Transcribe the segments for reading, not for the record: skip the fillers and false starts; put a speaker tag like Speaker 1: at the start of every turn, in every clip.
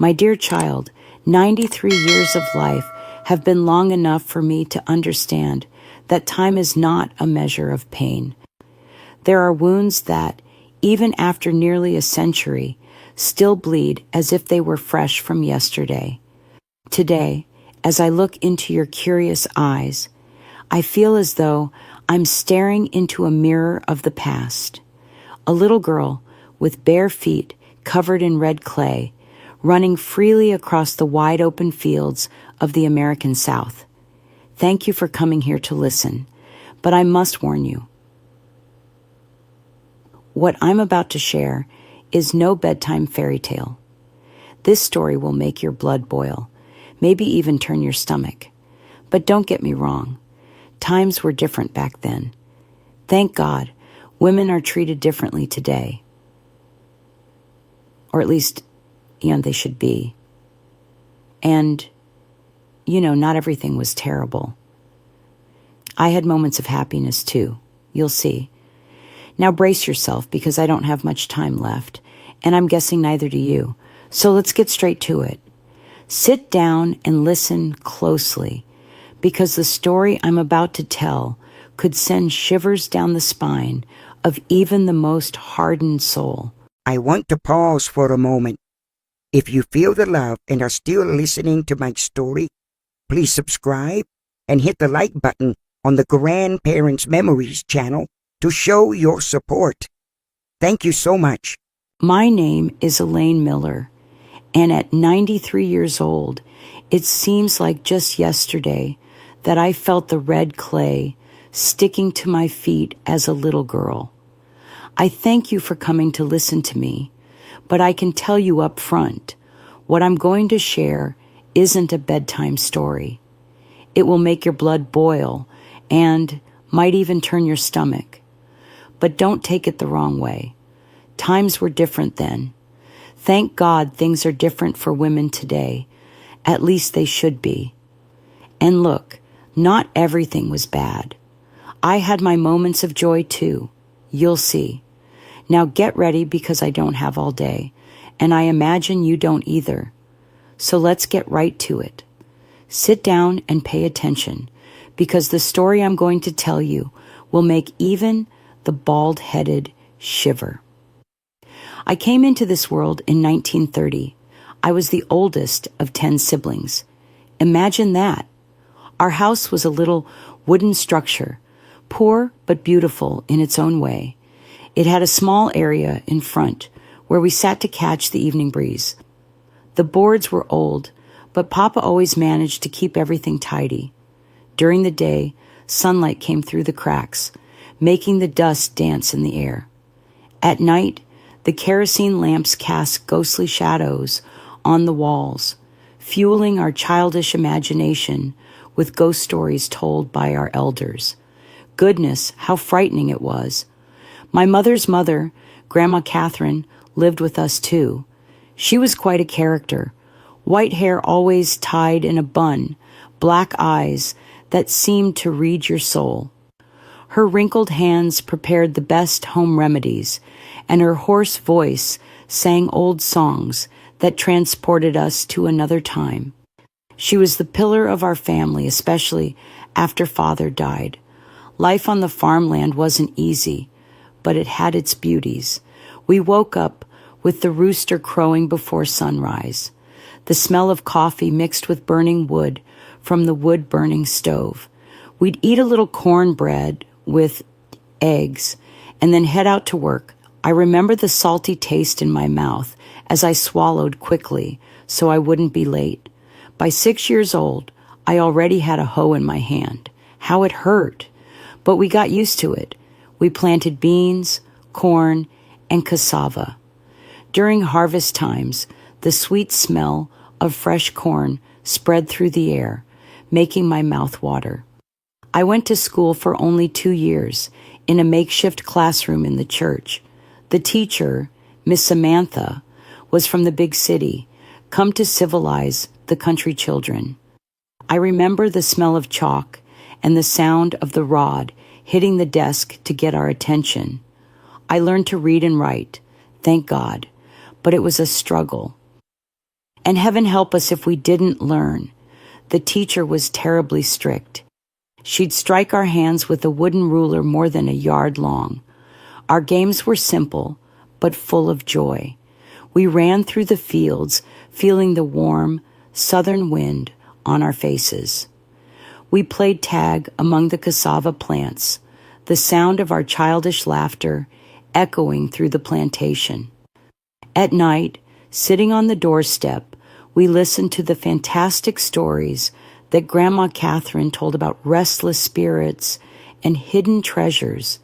Speaker 1: My dear child, 93 years of life have been long enough for me to understand that time is not a measure of pain. There are wounds that, even after nearly a century, still bleed as if they were fresh from yesterday. Today, as I look into your curious eyes, I feel as though I'm staring into a mirror of the past. A little girl with bare feet covered in red clay, running freely across the wide open fields of the American South. Thank you for coming here to listen, but I must warn you. What I'm about to share is no bedtime fairy tale. This story will make your blood boil, maybe even turn your stomach. But don't get me wrong, times were different back then. Thank God, women are treated differently today. Or at least, they should be. And, not everything was terrible. I had moments of happiness too, you'll see. Now brace yourself because I don't have much time left, and I'm guessing neither do you. So let's get straight to it. Sit down and listen closely, because the story I'm about to tell could send shivers down the spine of even the most hardened soul.
Speaker 2: I want to pause for a moment. If you feel the love and are still listening to my story, please subscribe and hit the like button on the Grandparents Memories channel to show your support. Thank you so much.
Speaker 1: My name is Elaine Miller, and at 93 years old, it seems like just yesterday that I felt the red clay sticking to my feet as a little girl. I thank you for coming to listen to me, but I can tell you up front, what I'm going to share isn't a bedtime story. It will make your blood boil and might even turn your stomach. But don't take it the wrong way. Times were different then. Thank God things are different for women today. At least they should be. And look, not everything was bad. I had my moments of joy too. You'll see. Now get ready because I don't have all day, and I imagine you don't either. So let's get right to it. Sit down and pay attention, because the story I'm going to tell you will make even the bald-headed shiver. I came into this world in 1930. I was the oldest of 10 siblings. Imagine that. Our house was a little wooden structure, poor but beautiful in its own way. It had a small area in front where we sat to catch the evening breeze. The boards were old, but Papa always managed to keep everything tidy. During the day, sunlight came through the cracks, making the dust dance in the air. At night, the kerosene lamps cast ghostly shadows on the walls, fueling our childish imagination with ghost stories told by our elders. Goodness, how frightening it was. My mother's mother, Grandma Catherine, lived with us too. She was quite a character. White hair always tied in a bun, black eyes that seemed to read your soul. Her wrinkled hands prepared the best home remedies, and her hoarse voice sang old songs that transported us to another time. She was the pillar of our family, especially after Father died. Life on the farmland wasn't easy, but it had its beauties. We woke up with the rooster crowing before sunrise, the smell of coffee mixed with burning wood from the wood-burning stove. We'd eat a little cornbread with eggs and then head out to work. I remember the salty taste in my mouth as I swallowed quickly so I wouldn't be late. By 6 years old, I already had a hoe in my hand. How it hurt! But we got used to it. We planted beans, corn, and cassava. During harvest times, the sweet smell of fresh corn spread through the air, making my mouth water. I went to school for only 2 years in a makeshift classroom in the church. The teacher, Miss Samantha, was from the big city, come to civilize the country children. I remember the smell of chalk and the sound of the rod hitting the desk to get our attention. I learned to read and write, thank God, but it was a struggle. And heaven help us if we didn't learn. The teacher was terribly strict. She'd strike our hands with a wooden ruler more than a yard long. Our games were simple, but full of joy. We ran through the fields, feeling the warm, southern wind on our faces. We played tag among the cassava plants, the sound of our childish laughter echoing through the plantation. At night, sitting on the doorstep, we listened to the fantastic stories that Grandma Catherine told about restless spirits and hidden treasures.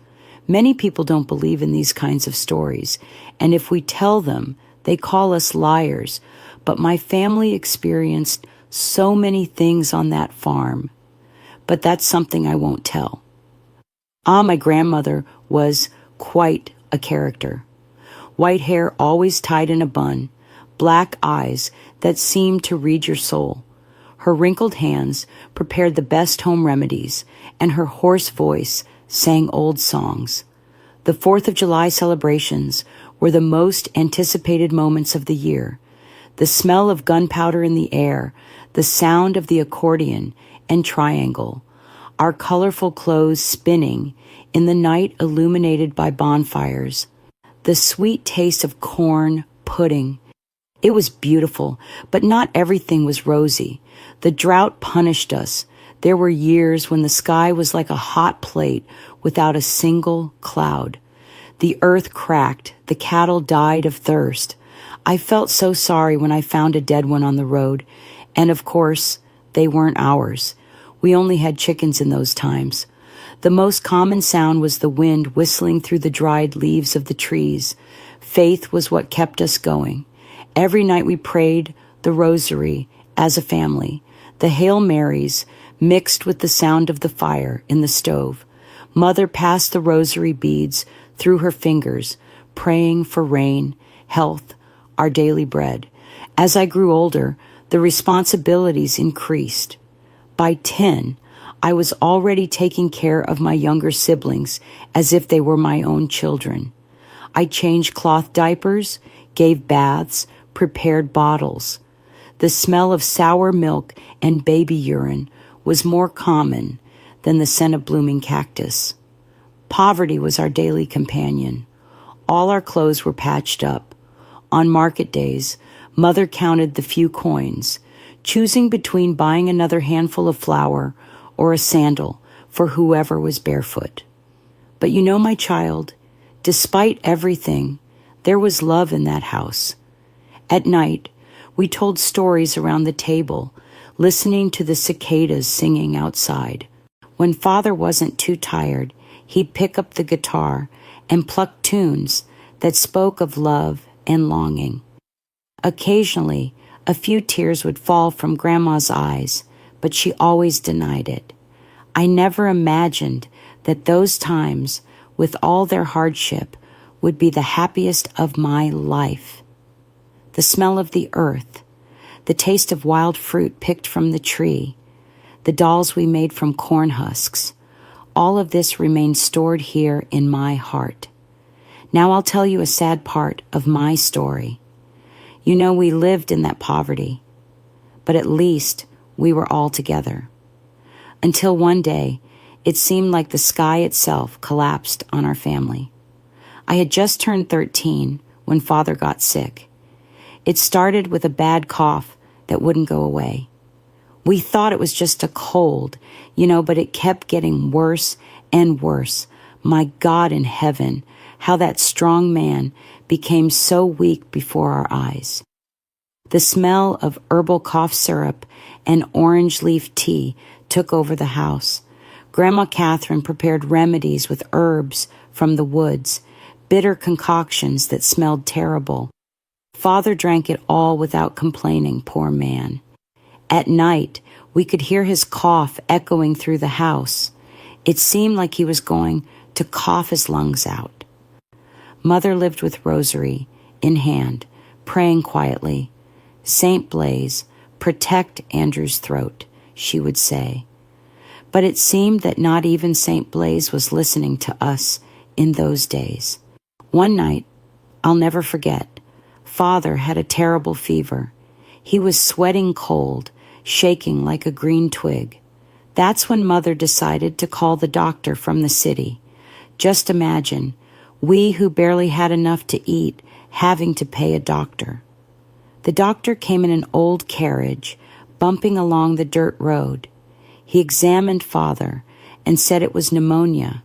Speaker 1: Many people don't believe in these kinds of stories, and if we tell them, they call us liars. But my family experienced so many things on that farm. But that's something I won't tell. My grandmother was quite a character. White hair always tied in a bun, black eyes that seemed to read your soul. Her wrinkled hands prepared the best home remedies, and her hoarse voice sang old songs. The 4th of July celebrations were the most anticipated moments of the year. The smell of gunpowder in the air, the sound of the accordion and triangle, our colorful clothes spinning in the night illuminated by bonfires, the sweet taste of corn pudding. It was beautiful, but not everything was rosy. The drought punished us. There were years when the sky was like a hot plate without a single cloud. The earth cracked. The cattle died of thirst. I felt so sorry when I found a dead one on the road. And of course, they weren't ours. We only had chickens in those times. The most common sound was the wind whistling through the dried leaves of the trees. Faith was what kept us going. Every night we prayed the rosary as a family. The Hail Marys mixed with the sound of the fire in the stove. Mother passed the rosary beads through her fingers, praying for rain, health, our daily bread. As I grew older, the responsibilities increased. By 10, I was already taking care of my younger siblings as if they were my own children. I changed cloth diapers, gave baths, prepared bottles. The smell of sour milk and baby urine was more common than the scent of blooming cactus. Poverty was our daily companion. All our clothes were patched up. On market days, Mother counted the few coins, choosing between buying another handful of flour or a sandal for whoever was barefoot. But you know, my child, despite everything, there was love in that house. At night, we told stories around the table, listening to the cicadas singing outside. When Father wasn't too tired, he'd pick up the guitar and pluck tunes that spoke of love and longing. Occasionally, a few tears would fall from Grandma's eyes, but she always denied it. I never imagined that those times, with all their hardship, would be the happiest of my life. The smell of the earth, the taste of wild fruit picked from the tree, the dolls we made from corn husks, all of this remains stored here in my heart. Now I'll tell you a sad part of my story. You know, we lived in that poverty, but at least we were all together. Until one day, it seemed like the sky itself collapsed on our family. I had just turned 13 when Father got sick. It started with a bad cough that wouldn't go away. We thought it was just a cold, but it kept getting worse and worse. My God in heaven, how that strong man became so weak before our eyes. The smell of herbal cough syrup and orange leaf tea took over the house. Grandma Catherine prepared remedies with herbs from the woods, bitter concoctions that smelled terrible. Father drank it all without complaining, poor man. At night, we could hear his cough echoing through the house. It seemed like he was going to cough his lungs out. Mother lived with rosary in hand, praying quietly. "Saint Blaise, protect Andrew's throat," she would say. But it seemed that not even Saint Blaise was listening to us in those days. One night, I'll never forget, Father had a terrible fever. He was sweating cold, shaking like a green twig. That's when Mother decided to call the doctor from the city. Just imagine, we who barely had enough to eat having to pay a doctor. The doctor came in an old carriage, bumping along the dirt road. He examined Father and said it was pneumonia.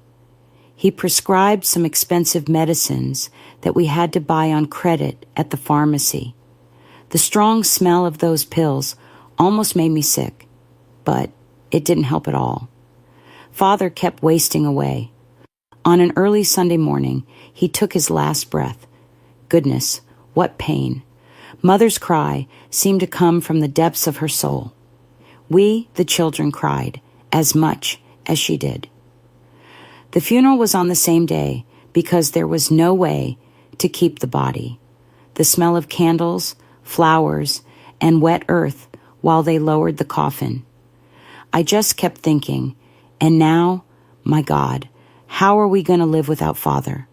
Speaker 1: He prescribed some expensive medicines that we had to buy on credit at the pharmacy. The strong smell of those pills almost made me sick, but it didn't help at all. Father kept wasting away. On an early Sunday morning, he took his last breath. Goodness, what pain. Mother's cry seemed to come from the depths of her soul. We, the children, cried as much as she did. The funeral was on the same day because there was no way to keep the body. The smell of candles, flowers, and wet earth while they lowered the coffin. I just kept thinking, and now, my God, how are we going to live without Father?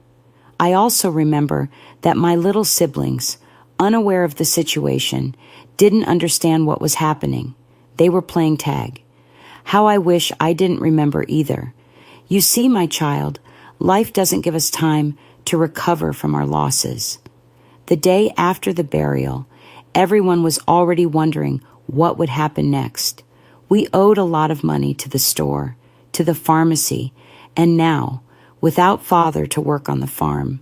Speaker 1: I also remember that my little siblings, unaware of the situation, didn't understand what was happening. They were playing tag. How I wish I didn't remember either. You see, my child, life doesn't give us time to recover from our losses. The day after the burial, everyone was already wondering what would happen next. We owed a lot of money to the store, to the pharmacy, and now, without Father to work on the farm.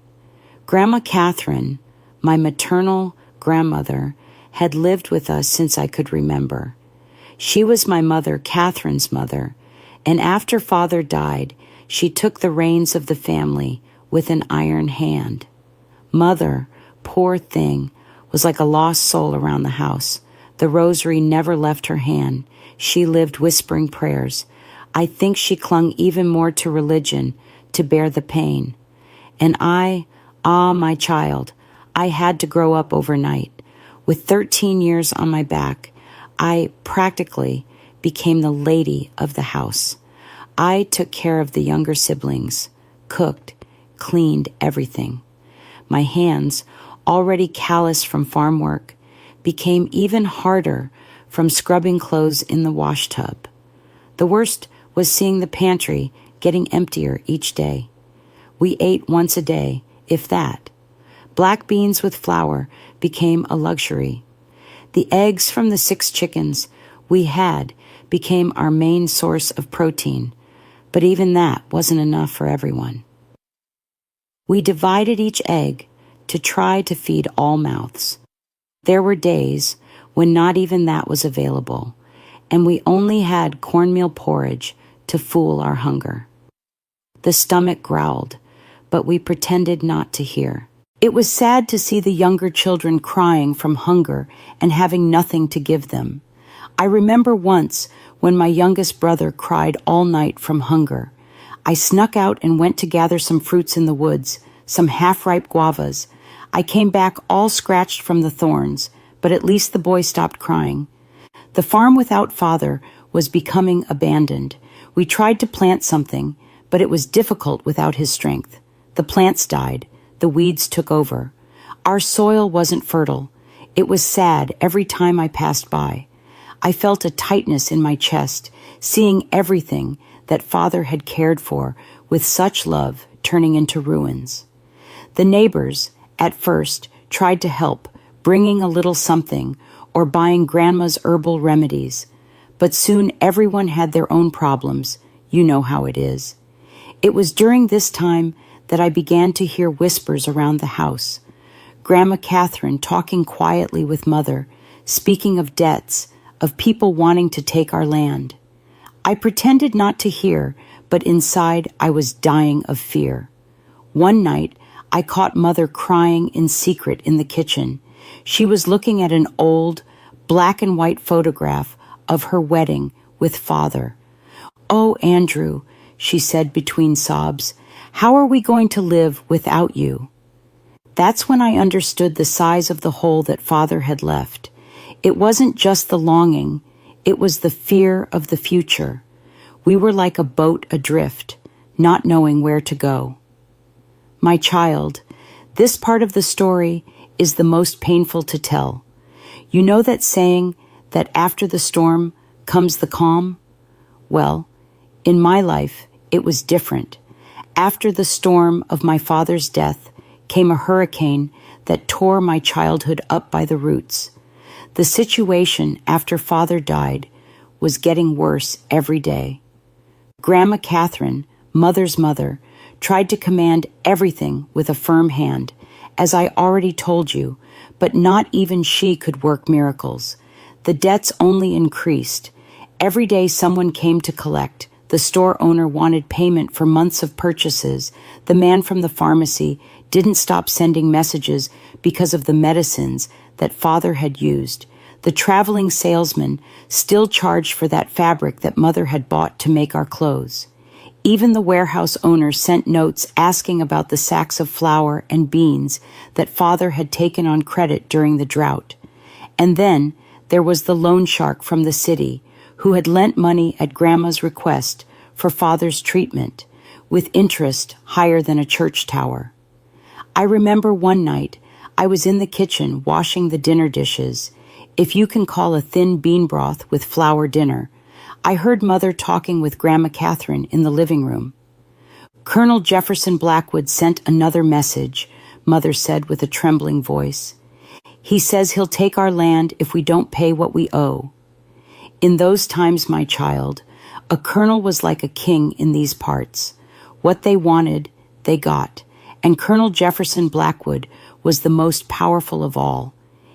Speaker 1: Grandma Catherine, my maternal grandmother, had lived with us since I could remember. She was my mother, Catherine's mother, and after Father died, she took the reins of the family with an iron hand. Mother, poor thing, was like a lost soul around the house. The rosary never left her hand. She lived whispering prayers. I think she clung even more to religion to bear the pain. And my child, I had to grow up overnight. With 13 years on my back, I practically became the lady of the house. I took care of the younger siblings, cooked, cleaned everything. My hands, already calloused from farm work, became even harder from scrubbing clothes in the wash tub. The worst was seeing the pantry getting emptier each day. We ate once a day, if that. Black beans with flour became a luxury. The eggs from the 6 chickens we had became our main source of protein, but even that wasn't enough for everyone. We divided each egg to try to feed all mouths. There were days when not even that was available, and we only had cornmeal porridge to fool our hunger. The stomach growled, but we pretended not to hear. It was sad to see the younger children crying from hunger and having nothing to give them. I remember once when my youngest brother cried all night from hunger. I snuck out and went to gather some fruits in the woods, some half-ripe guavas. I came back all scratched from the thorns, but at least the boy stopped crying. The farm without Father was becoming abandoned. We tried to plant something, but it was difficult without his strength. The plants died. The weeds took over. Our soil wasn't fertile. It was sad every time I passed by. I felt a tightness in my chest, seeing everything that Father had cared for with such love turning into ruins. The neighbors, at first, tried to help, bringing a little something or buying Grandma's herbal remedies. But soon everyone had their own problems. You know how it is. It was during this time that I began to hear whispers around the house. Grandma Catherine talking quietly with Mother, speaking of debts, of people wanting to take our land. I pretended not to hear, but inside I was dying of fear. One night, I caught Mother crying in secret in the kitchen. She was looking at an old, black and white photograph of her wedding with Father. "Oh, Andrew," she said between sobs, "how are we going to live without you?" That's when I understood the size of the hole that Father had left. It wasn't just the longing, it was the fear of the future. We were like a boat adrift, not knowing where to go. My child, this part of the story is the most painful to tell. You know that saying that after the storm comes the calm? Well, in my life, it was different. After the storm of my father's death came a hurricane that tore my childhood up by the roots. The situation after Father died was getting worse every day. Grandma Catherine, Mother's mother, tried to command everything with a firm hand, as I already told you, but not even she could work miracles. The debts only increased. Every day someone came to collect. The store owner wanted payment for months of purchases. The man from the pharmacy didn't stop sending messages because of the medicines that Father had used. The traveling salesman still charged for that fabric that Mother had bought to make our clothes. Even the warehouse owner sent notes asking about the sacks of flour and beans that Father had taken on credit during the drought. And then there was the loan shark from the city who had lent money at Grandma's request for Father's treatment, with interest higher than a church tower. I remember one night I was in the kitchen washing the dinner dishes, if you can call a thin bean broth with flour dinner. I heard Mother talking with Grandma Catherine in the living room. Colonel Jefferson Blackwood sent another message, Mother said with a trembling voice. He says he'll take our land if we don't pay what we owe. In those times, my child, a colonel was like a king in these parts. What they wanted, they got, and Colonel Jefferson Blackwood was the most powerful of all.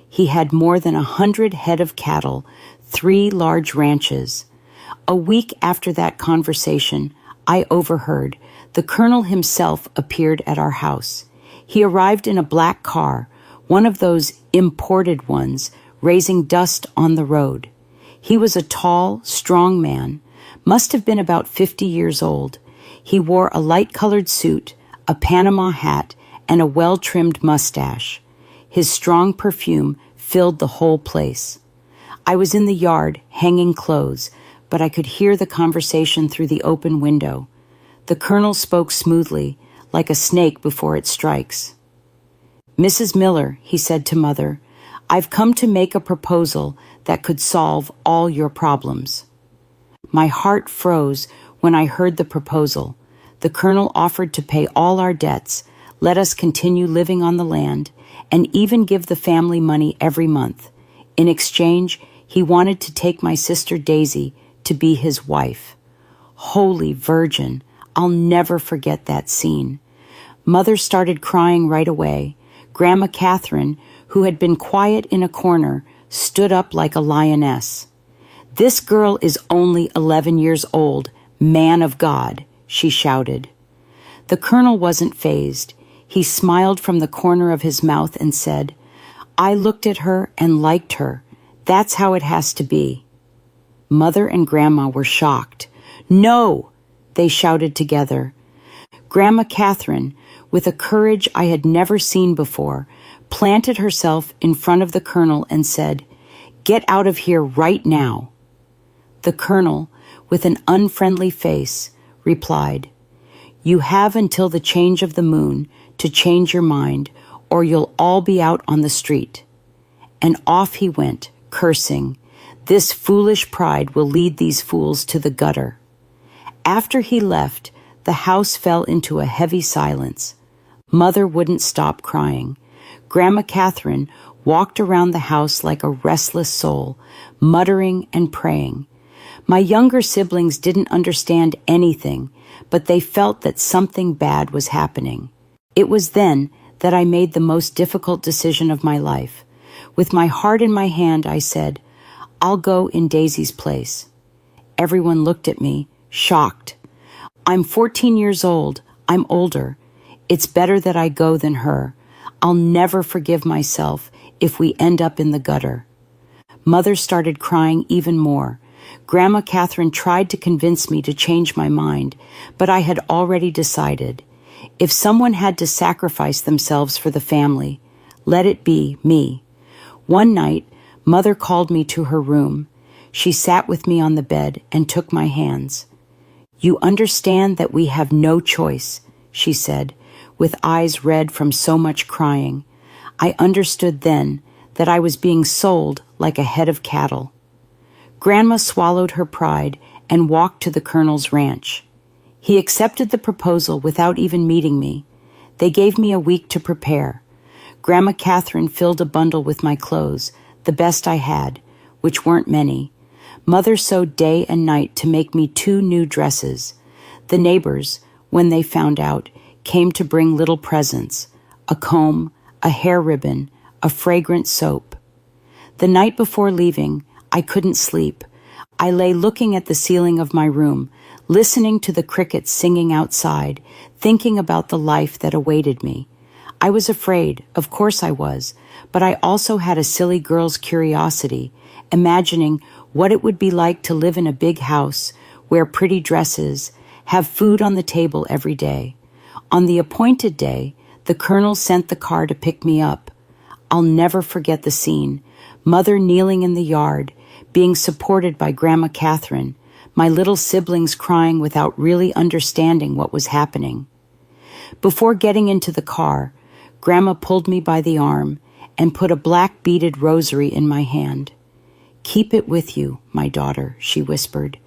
Speaker 1: He had more than 100 head of cattle, 3 large ranches. A week after that conversation, I overheard. The colonel himself appeared at our house. He arrived in a black car, one of those imported ones, raising dust on the road. He was a tall, strong man, must have been about 50 years old. He wore a light-colored suit, a Panama hat, and a well-trimmed mustache. His strong perfume filled the whole place. I was in the yard, hanging clothes, but I could hear the conversation through the open window. The colonel spoke smoothly, like a snake before it strikes. "Mrs. Miller," he said to Mother, "I've come to make a proposal that could solve all your problems." My heart froze when I heard the proposal. The colonel offered to pay all our debts, let us continue living on the land, and even give the family money every month. In exchange, he wanted to take my sister Daisy to be his wife. Holy Virgin, I'll never forget that scene. Mother started crying right away. Grandma Catherine, who had been quiet in a corner, stood up like a lioness. "This girl is only 11 years old, man of God," she shouted. The colonel wasn't fazed. He smiled from the corner of his mouth and said, "I looked at her and liked her. That's how it has to be." Mother and Grandma were shocked. "No!" they shouted together. Grandma Catherine, with a courage I had never seen before, planted herself in front of the colonel and said, "Get out of here right now." The colonel, with an unfriendly face, replied, "You have until the change of the moon to change your mind, or you'll all be out on the street." And off he went, cursing, "This foolish pride will lead these fools to the gutter." After he left, the house fell into a heavy silence. Mother wouldn't stop crying. Grandma Catherine walked around the house like a restless soul, muttering and praying. My younger siblings didn't understand anything, but they felt that something bad was happening. It was then that I made the most difficult decision of my life. With my heart in my hand, I said, "I'll go in Daisy's place." Everyone looked at me, shocked. "I'm 14 years old. I'm older. It's better that I go than her. I'll never forgive myself if we end up in the gutter." Mother started crying even more. Grandma Catherine tried to convince me to change my mind, but I had already decided. If someone had to sacrifice themselves for the family, let it be me. One night, Mother called me to her room. She sat with me on the bed and took my hands. "You understand that we have no choice," she said, with eyes red from so much crying. I understood then that I was being sold like a head of cattle. Grandma swallowed her pride and walked to the Colonel's ranch. He accepted the proposal without even meeting me. They gave me a week to prepare. Grandma Catherine filled a bundle with my clothes, the best I had, which weren't many. Mother sewed day and night to make me 2 new dresses. The neighbors, when they found out, came to bring little presents, a comb, a hair ribbon, a fragrant soap. The night before leaving, I couldn't sleep. I lay looking at the ceiling of my room, listening to the crickets singing outside, thinking about the life that awaited me. I was afraid, of course I was, but I also had a silly girl's curiosity, imagining what it would be like to live in a big house, wear pretty dresses, have food on the table every day. On the appointed day, the Colonel sent the car to pick me up. I'll never forget the scene. Mother kneeling in the yard, being supported by Grandma Catherine, my little siblings crying without really understanding what was happening. Before getting into the car, Grandma pulled me by the arm and put a black beaded rosary in my hand. "Keep it with you, my daughter," she whispered.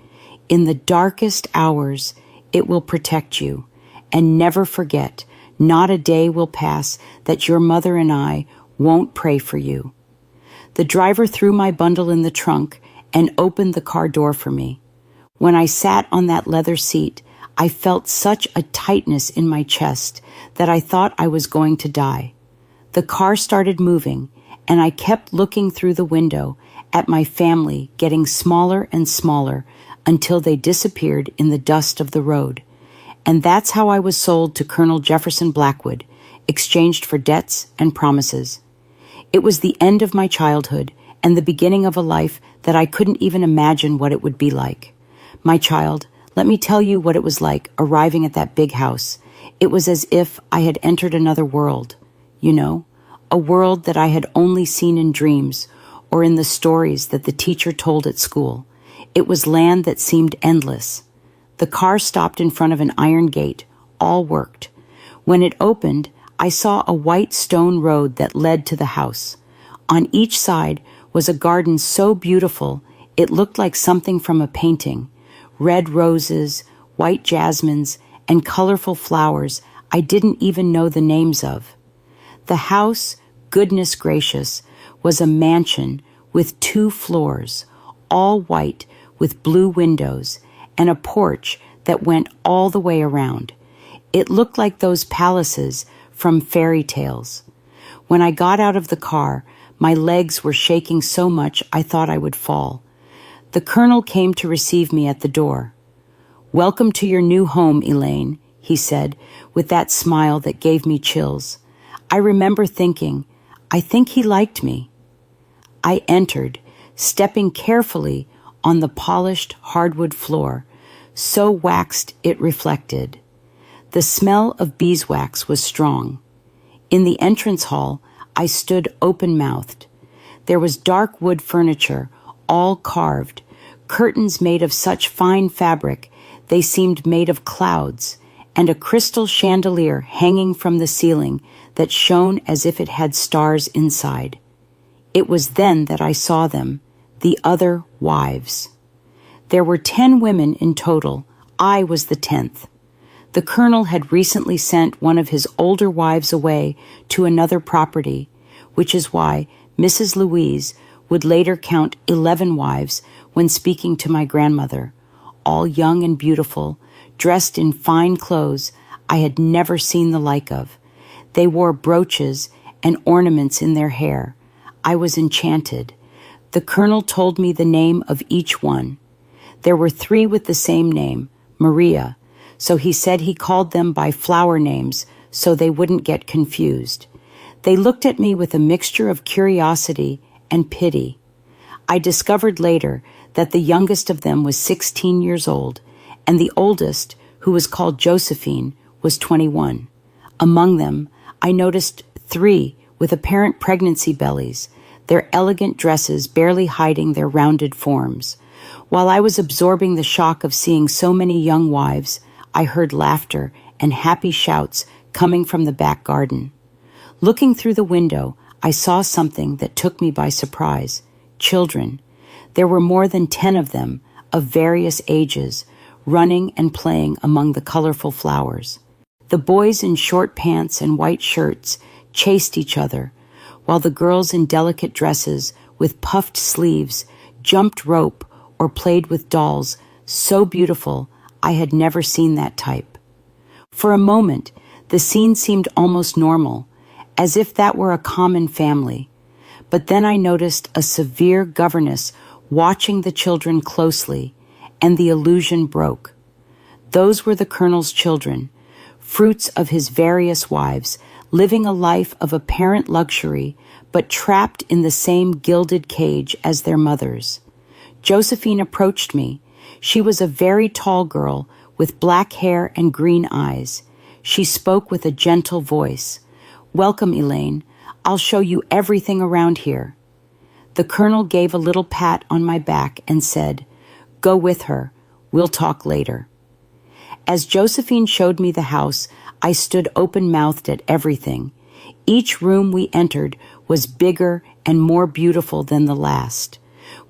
Speaker 1: "In the darkest hours, it will protect you. And never forget, not a day will pass that your mother and I won't pray for you." The driver threw my bundle in the trunk and opened the car door for me. When I sat on that leather seat, I felt such a tightness in my chest that I thought I was going to die. The car started moving, and I kept looking through the window at my family getting smaller and smaller until they disappeared in the dust of the road. And that's how I was sold to Colonel Jefferson Blackwood, exchanged for debts and promises. It was the end of my childhood and the beginning of a life that I couldn't even imagine what it would be like. My child, let me tell you what it was like arriving at that big house. It was as if I had entered another world, you know, a world that I had only seen in dreams or in the stories that the teacher told at school. It was land that seemed endless. The car stopped in front of an iron gate. All worked. When it opened, I saw a white stone road that led to the house. On each side was a garden so beautiful it looked like something from a painting. Red roses, white jasmines, and colorful flowers I didn't even know the names of. The house, goodness gracious, was a mansion with 2 floors, all white with blue windows, and a porch that went all the way around. It looked like those palaces from fairy tales. When I got out of the car, my legs were shaking so much I thought I would fall. The Colonel came to receive me at the door. "Welcome to your new home, Elaine," he said, with that smile that gave me chills. I remember thinking, I think he liked me. I entered, stepping carefully on the polished hardwood floor, so waxed it reflected. The smell of beeswax was strong. In the entrance hall, I stood open-mouthed. There was dark wood furniture, all carved, curtains made of such fine fabric they seemed made of clouds, and a crystal chandelier hanging from the ceiling that shone as if it had stars inside. It was then that I saw them, the other wives. There were 10 women in total. I was the 10th. The Colonel had recently sent one of his older wives away to another property, which is why Mrs. Louise would later count 11 wives when speaking to my grandmother, all young and beautiful, dressed in fine clothes I had never seen the like of. They wore brooches and ornaments in their hair. I was enchanted. The Colonel told me the name of each one. There were 3 with the same name, Maria, so he said he called them by flower names so they wouldn't get confused. They looked at me with a mixture of curiosity and pity. I discovered later that the youngest of them was 16 years old, and the oldest, who was called Josephine, was 21. Among them, I noticed 3 with apparent pregnancy bellies, their elegant dresses barely hiding their rounded forms. While I was absorbing the shock of seeing so many young wives, I heard laughter and happy shouts coming from the back garden. Looking through the window, I saw something that took me by surprise. Children. There were more than 10 of them, of various ages, running and playing among the colorful flowers. The boys in short pants and white shirts chased each other, while the girls in delicate dresses with puffed sleeves jumped rope or played with dolls so beautiful I had never seen that type. For a moment, the scene seemed almost normal, as if that were a common family. But then I noticed a severe governess watching the children closely, and the illusion broke. Those were the colonel's children, fruits of his various wives, living a life of apparent luxury, but trapped in the same gilded cage as their mothers. Josephine approached me. She was a very tall girl with black hair and green eyes. She spoke with a gentle voice. "Welcome, Elaine. I'll show you everything around here." The colonel gave a little pat on my back and said, "Go with her. We'll talk later." As Josephine showed me the house, I stood open-mouthed at everything. Each room we entered was bigger and more beautiful than the last.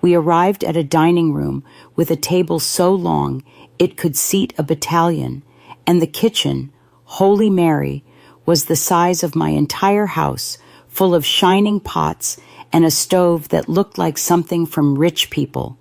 Speaker 1: We arrived at a dining room with a table so long it could seat a battalion, and the kitchen, Holy Mary, was the size of my entire house, full of shining pots and a stove that looked like something from rich people.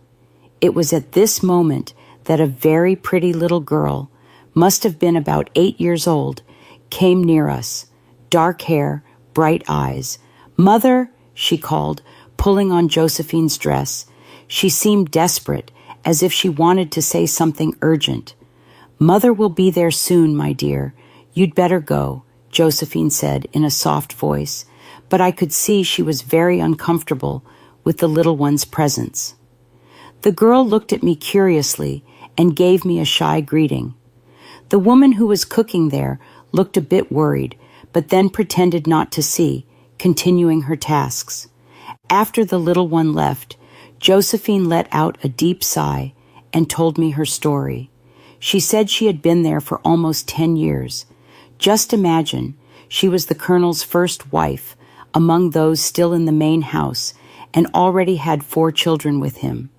Speaker 1: It was at this moment that a very pretty little girl, must have been about 8 years old, came near us. Dark hair, bright eyes. "Mother," she called, pulling on Josephine's dress. She seemed desperate, as if she wanted to say something urgent. "Mother will be there soon, my dear. You'd better go," Josephine said in a soft voice, but I could see she was very uncomfortable with the little one's presence. The girl looked at me curiously and gave me a shy greeting. The woman who was cooking there looked a bit worried, but then pretended not to see, continuing her tasks. After the little one left, Josephine let out a deep sigh and told me her story. She said she had been there for almost 10 years. Just imagine, she was the colonel's first wife among those still in the main house and already had 4 children with him.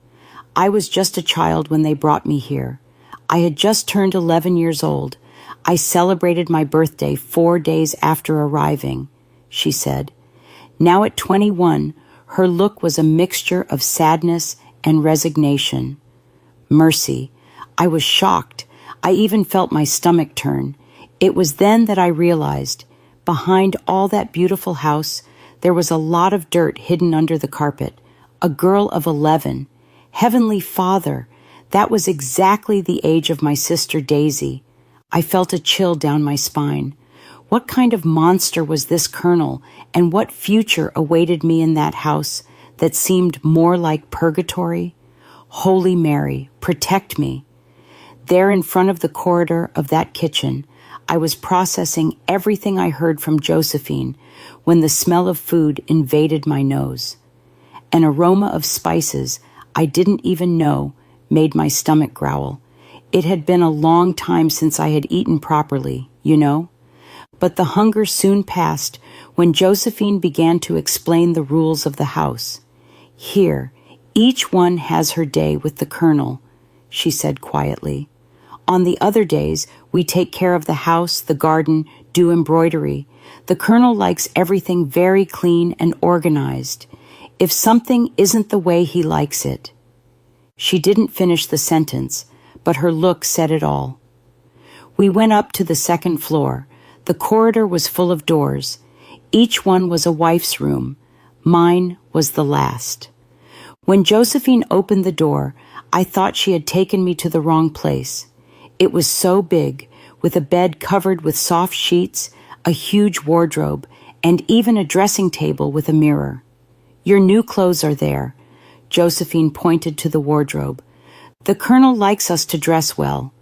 Speaker 1: I was just a child when they brought me here. I had just turned 11 years old. I celebrated my birthday 4 days after arriving, she said. Now at 21, her look was a mixture of sadness and resignation. Mercy. I was shocked. I even felt my stomach turn. It was then that I realized, behind all that beautiful house, there was a lot of dirt hidden under the carpet. A girl of 11. Heavenly Father, that was exactly the age of my sister Daisy. I felt a chill down my spine. What kind of monster was this colonel, and what future awaited me in that house that seemed more like purgatory? Holy Mary, protect me. There in front of the corridor of that kitchen, I was processing everything I heard from Josephine when the smell of food invaded my nose. An aroma of spices I didn't even know made my stomach growl. It had been a long time since I had eaten properly, you know? But the hunger soon passed when Josephine began to explain the rules of the house. "Here, each one has her day with the colonel," she said quietly. "On the other days, we take care of the house, the garden, do embroidery. The colonel likes everything very clean and organized. If something isn't the way he likes it." She didn't finish the sentence, but her look said it all. We went up to the second floor. The corridor was full of doors. Each one was a wife's room. Mine was the last. When Josephine opened the door, I thought she had taken me to the wrong place. It was so big, with a bed covered with soft sheets, a huge wardrobe, and even a dressing table with a mirror. "Your new clothes are there." Josephine pointed to the wardrobe. "The colonel likes us to dress well.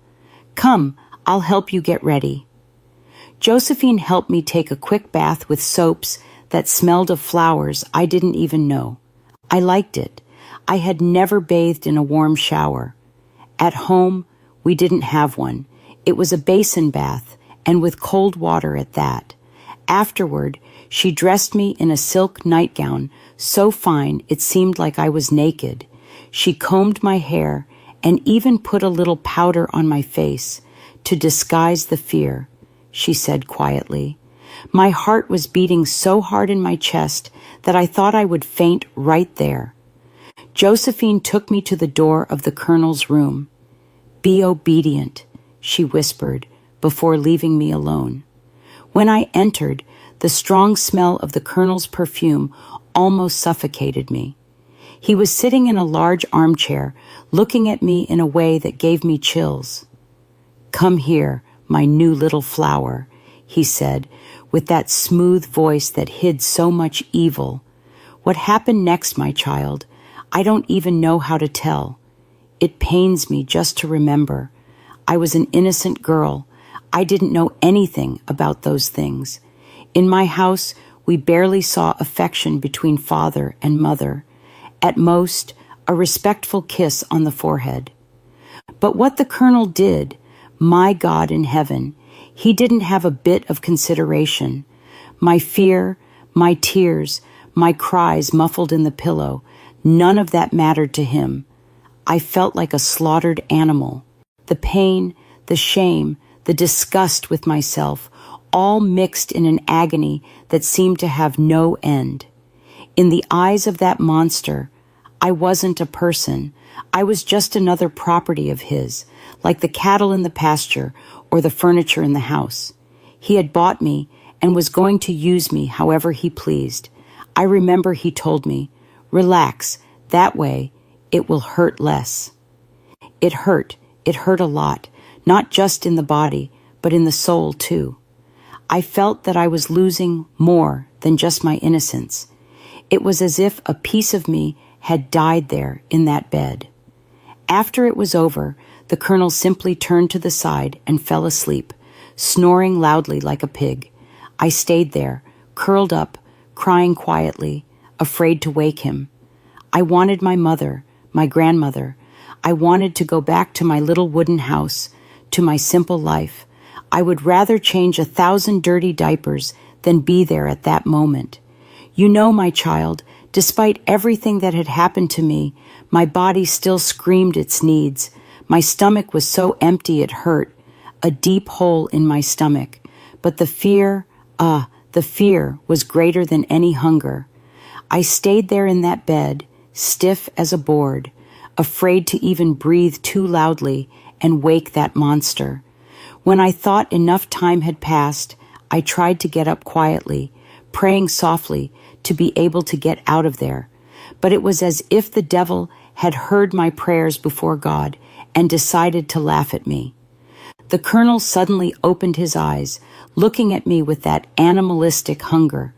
Speaker 1: Come, I'll help you get ready." Josephine helped me take a quick bath with soaps that smelled of flowers I didn't even know. I liked it. I had never bathed in a warm shower. At home, we didn't have one. It was a basin bath, and with cold water at that. Afterward, She dressed me in a silk nightgown, so fine it seemed like I was naked. She combed my hair and even put a little powder on my face to disguise the fear, she said quietly. My heart was beating so hard in my chest that I thought I would faint right there. Josephine took me to the door of the colonel's room. "Be obedient," she whispered before leaving me alone. When I entered, the strong smell of the colonel's perfume almost suffocated me. He was sitting in a large armchair, looking at me in a way that gave me chills. "Come here, my new little flower," he said, with that smooth voice that hid so much evil. "What happened next, my child? I don't even know how to tell. It pains me just to remember. I was an innocent girl. I didn't know anything about those things. In my house, we barely saw affection between father and mother. At most, a respectful kiss on the forehead. But what the colonel did, my God in heaven, he didn't have a bit of consideration. My fear, my tears, my cries muffled in the pillow, none of that mattered to him. I felt like a slaughtered animal. The pain, the shame, the disgust with myself, all mixed in an agony that seemed to have no end. In the eyes of that monster, I wasn't a person. I was just another property of his, like the cattle in the pasture or the furniture in the house. He had bought me and was going to use me however he pleased. I remember he told me, "Relax, that way it will hurt less." It hurt a lot, not just in the body, but in the soul too. I felt that I was losing more than just my innocence. It was as if a piece of me had died there in that bed. After it was over, the colonel simply turned to the side and fell asleep, snoring loudly like a pig. I stayed there, curled up, crying quietly, afraid to wake him. I wanted my mother, my grandmother. I wanted to go back to my little wooden house, to my simple life. I would rather change 1,000 dirty diapers than be there at that moment. You know, my child, despite everything that had happened to me, my body still screamed its needs. My stomach was so empty it hurt, a deep hole in my stomach. But the fear was greater than any hunger. I stayed there in that bed, stiff as a board, afraid to even breathe too loudly and wake that monster. When I thought enough time had passed, I tried to get up quietly, praying softly to be able to get out of there. But it was as if the devil had heard my prayers before God and decided to laugh at me. The colonel suddenly opened his eyes, looking at me with that animalistic hunger.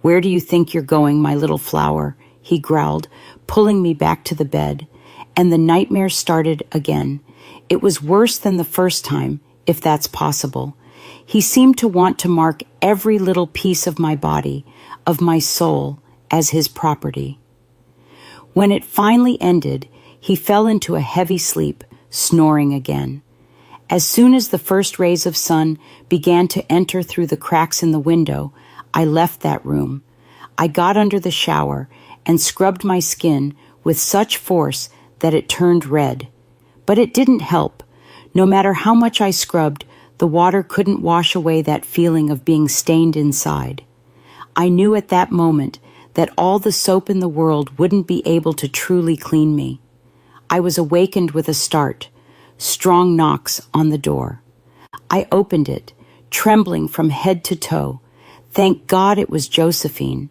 Speaker 1: "Where do you think you're going, my little flower?" he growled, pulling me back to the bed. And the nightmare started again. It was worse than the first time, if that's possible. He seemed to want to mark every little piece of my body, of my soul, as his property. When it finally ended, he fell into a heavy sleep, snoring again. As soon as the first rays of sun began to enter through the cracks in the window, I left that room. I got under the shower and scrubbed my skin with such force that it turned red. But it didn't help. No matter how much I scrubbed, the water couldn't wash away that feeling of being stained inside. I knew at that moment that all the soap in the world wouldn't be able to truly clean me. I was awakened with a start, strong knocks on the door. I opened it, trembling from head to toe. Thank God it was Josephine.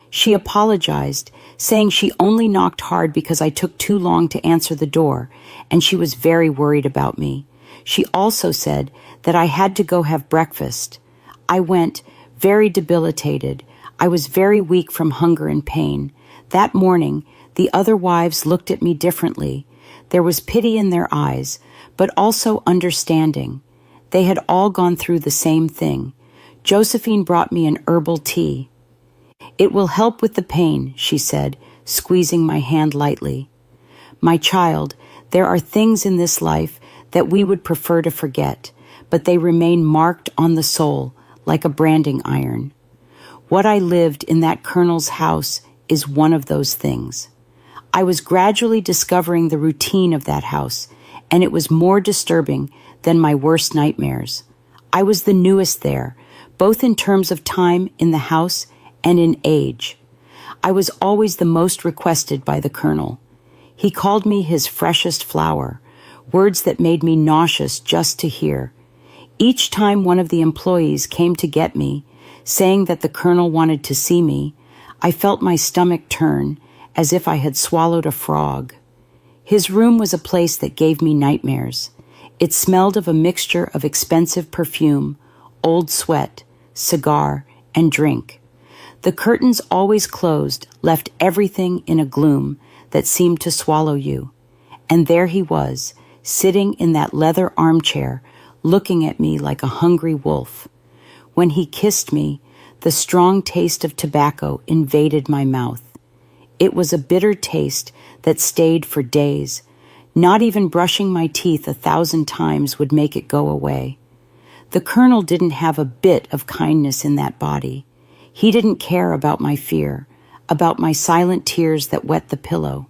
Speaker 1: She apologized, saying she only knocked hard because I took too long to answer the door, and she was very worried about me. She also said that I had to go have breakfast. I went, very debilitated. I was very weak from hunger and pain. That morning, the other wives looked at me differently. There was pity in their eyes, but also understanding. They had all gone through the same thing. Josephine brought me an herbal tea. "It will help with the pain," she said, squeezing my hand lightly. "My child, there are things in this life that we would prefer to forget, but they remain marked on the soul like a branding iron. What I lived in that colonel's house is one of those things. I was gradually discovering the routine of that house, and it was more disturbing than my worst nightmares. I was the newest there, both in terms of time in the house and in age. I was always the most requested by the colonel. He called me his freshest flower, words that made me nauseous just to hear. Each time one of the employees came to get me, saying that the colonel wanted to see me, I felt my stomach turn as if I had swallowed a frog. His room was a place that gave me nightmares. It smelled of a mixture of expensive perfume, old sweat, cigar, and drink. The curtains always closed left everything in a gloom that seemed to swallow you. And there he was, sitting in that leather armchair, looking at me like a hungry wolf. When he kissed me, the strong taste of tobacco invaded my mouth. It was a bitter taste that stayed for days. Not even brushing my teeth 1,000 times would make it go away. The colonel didn't have a bit of kindness in that body. He didn't care about my fear, about my silent tears that wet the pillow.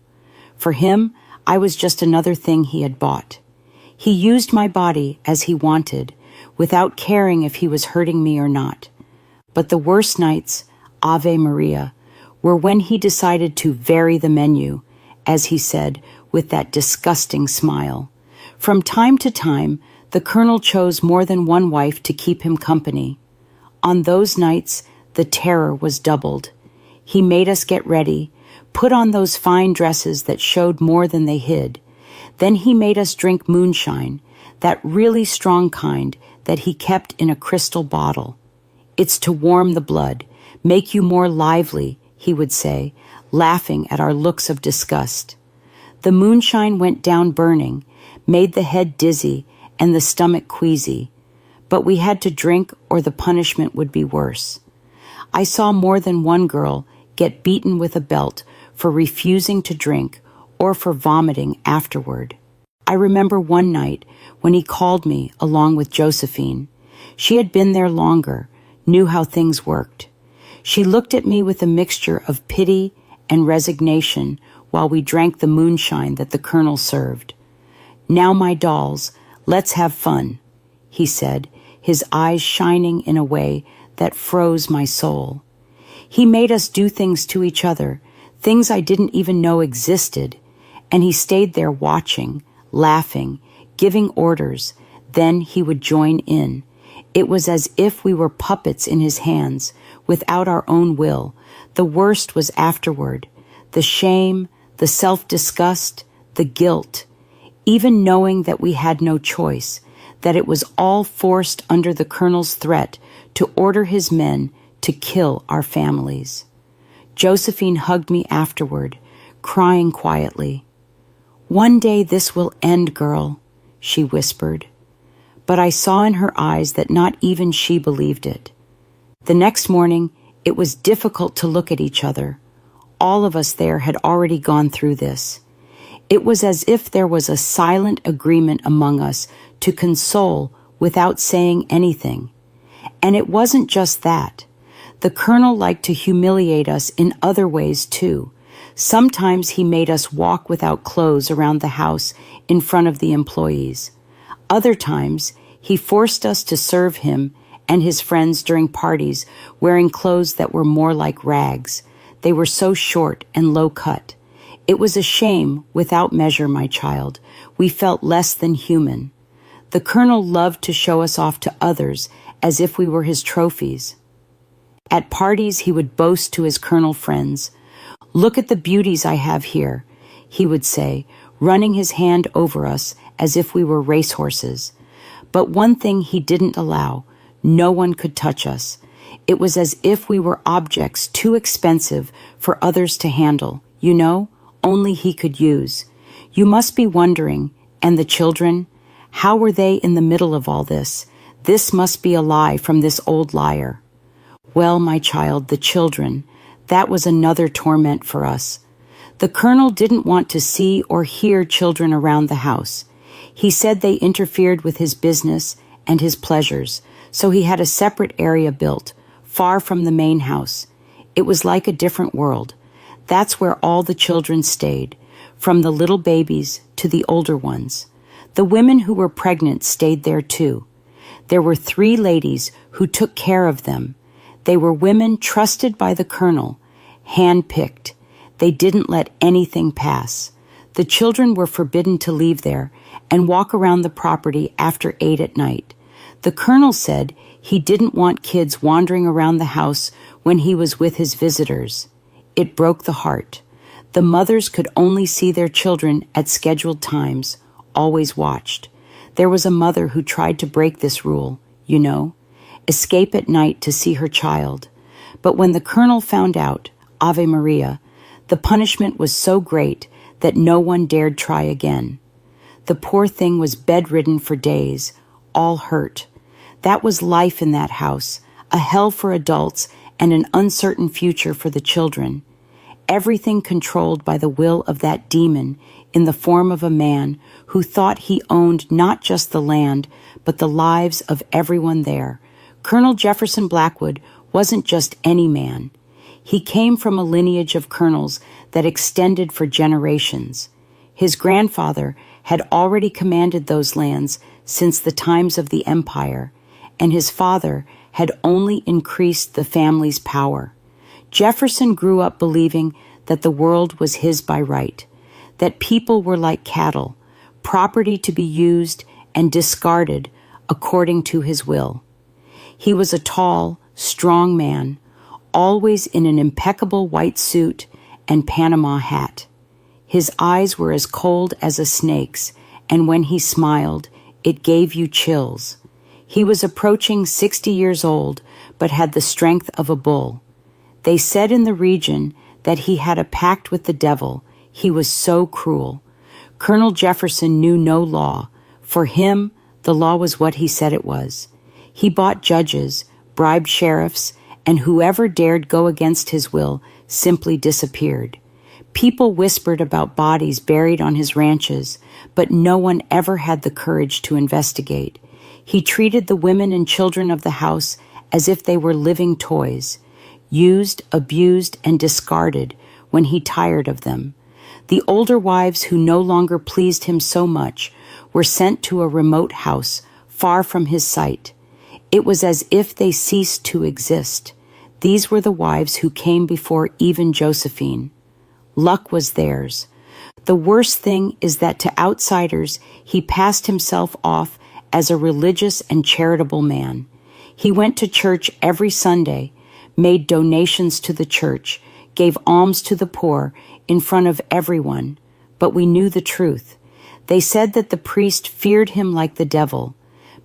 Speaker 1: For him, I was just another thing he had bought. He used my body as he wanted, without caring if he was hurting me or not. But the worst nights, Ave Maria, were when he decided to vary the menu, as he said, with that disgusting smile. From time to time, the colonel chose more than one wife to keep him company. On those nights, the terror was doubled. He made us get ready, put on those fine dresses that showed more than they hid. Then he made us drink moonshine, that really strong kind that he kept in a crystal bottle. It's to warm the blood, make you more lively, he would say, laughing at our looks of disgust. The moonshine went down burning, made the head dizzy and the stomach queasy, but we had to drink or the punishment would be worse. I saw more than one girl get beaten with a belt for refusing to drink or for vomiting afterward. I remember one night when he called me along with Josephine. She had been there longer, knew how things worked. She looked at me with a mixture of pity and resignation while we drank the moonshine that the colonel served. "Now, my dolls, let's have fun," he said, his eyes shining in a way that froze my soul. He made us do things to each other, things I didn't even know existed, and he stayed there watching, laughing, giving orders. Then he would join in. It was as if we were puppets in his hands, without our own will. The worst was afterward. The shame, the self-disgust, the guilt. Even knowing that we had no choice, that it was all forced under the colonel's threat to order his men to kill our families. Josephine hugged me afterward, crying quietly. "One day this will end, girl," she whispered. But I saw in her eyes that not even she believed it. The next morning, it was difficult to look at each other. All of us there had already gone through this. It was as if there was a silent agreement among us to console without saying anything. And it wasn't just that. The colonel liked to humiliate us in other ways too. Sometimes he made us walk without clothes around the house in front of the employees. Other times, he forced us to serve him and his friends during parties wearing clothes that were more like rags. They were so short and low cut. It was a shame without measure, my child. We felt less than human. The colonel loved to show us off to others as if we were his trophies. At parties, he would boast to his colonel friends, "Look at the beauties I have here," he would say, running his hand over us as if we were racehorses. But one thing he didn't allow: no one could touch us. It was as if we were objects too expensive for others to handle, only he could use. You must be wondering, and the children? How were they in the middle of all this? This must be a lie from this old liar. Well, my child, the children, that was another torment for us. The colonel didn't want to see or hear children around the house. He said they interfered with his business and his pleasures, so he had a separate area built, far from the main house. It was like a different world. That's where all the children stayed, from the little babies to the older ones. The women who were pregnant stayed there too. There were 3 ladies who took care of them. They were women trusted by the colonel, hand-picked. They didn't let anything pass. The children were forbidden to leave there and walk around the property after 8 at night. The colonel said he didn't want kids wandering around the house when he was with his visitors. It broke the heart. The mothers could only see their children at scheduled times, always watched. There was a mother who tried to break this rule, escape at night to see her child. But when the colonel found out, Ave Maria, the punishment was so great that no one dared try again. The poor thing was bedridden for days, all hurt. That was life in that house, a hell for adults and an uncertain future for the children. Everything controlled by the will of that demon in the form of a man who thought he owned not just the land, but the lives of everyone there. Colonel Jefferson Blackwood wasn't just any man. He came from a lineage of colonels that extended for generations. His grandfather had already commanded those lands since the times of the empire, and his father had only increased the family's power. Jefferson grew up believing that the world was his by right, that people were like cattle, property to be used and discarded according to his will. He was a tall, strong man, always in an impeccable white suit and Panama hat. His eyes were as cold as a snake's, and when he smiled, it gave you chills. He was approaching 60 years old, but had the strength of a bull. They said in the region that he had a pact with the devil. He was so cruel. Colonel Jefferson knew no law. For him, the law was what he said it was. He bought judges, bribed sheriffs, and whoever dared go against his will simply disappeared. People whispered about bodies buried on his ranches, but no one ever had the courage to investigate. He treated the women and children of the house as if they were living toys, used, abused, and discarded when he tired of them. The older wives who no longer pleased him so much were sent to a remote house far from his sight. It was as if they ceased to exist. These were the wives who came before even Josephine. Luck was theirs. The worst thing is that to outsiders, he passed himself off as a religious and charitable man. He went to church every Sunday, made donations to the church, gave alms to the poor in front of everyone. But we knew the truth. They said that the priest feared him like the devil.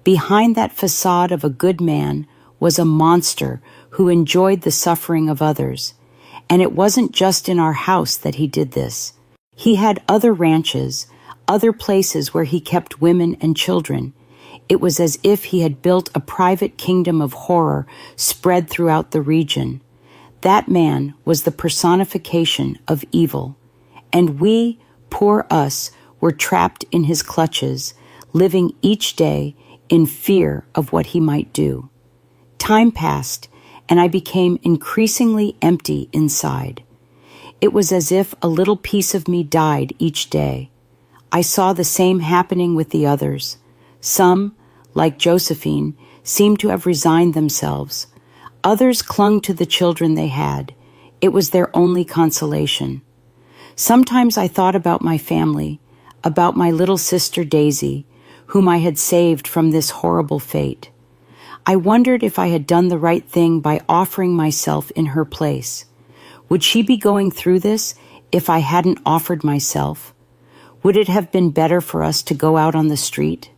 Speaker 1: Behind that facade of a good man was a monster who enjoyed the suffering of others. And it wasn't just in our house that he did this. He had other ranches, other places where he kept women and children. It was as if he had built a private kingdom of horror spread throughout the region. That man was the personification of evil. And we, poor us, were trapped in his clutches, living each day in fear of what he might do. Time passed, and I became increasingly empty inside. It was as if a little piece of me died each day. I saw the same happening with the others. Some, like Josephine, seemed to have resigned themselves. Others clung to the children they had. It was their only consolation. Sometimes I thought about my family, about my little sister Daisy, whom I had saved from this horrible fate. I wondered if I had done the right thing by offering myself in her place. Would she be going through this if I hadn't offered myself? Would it have been better for us to go out on the street?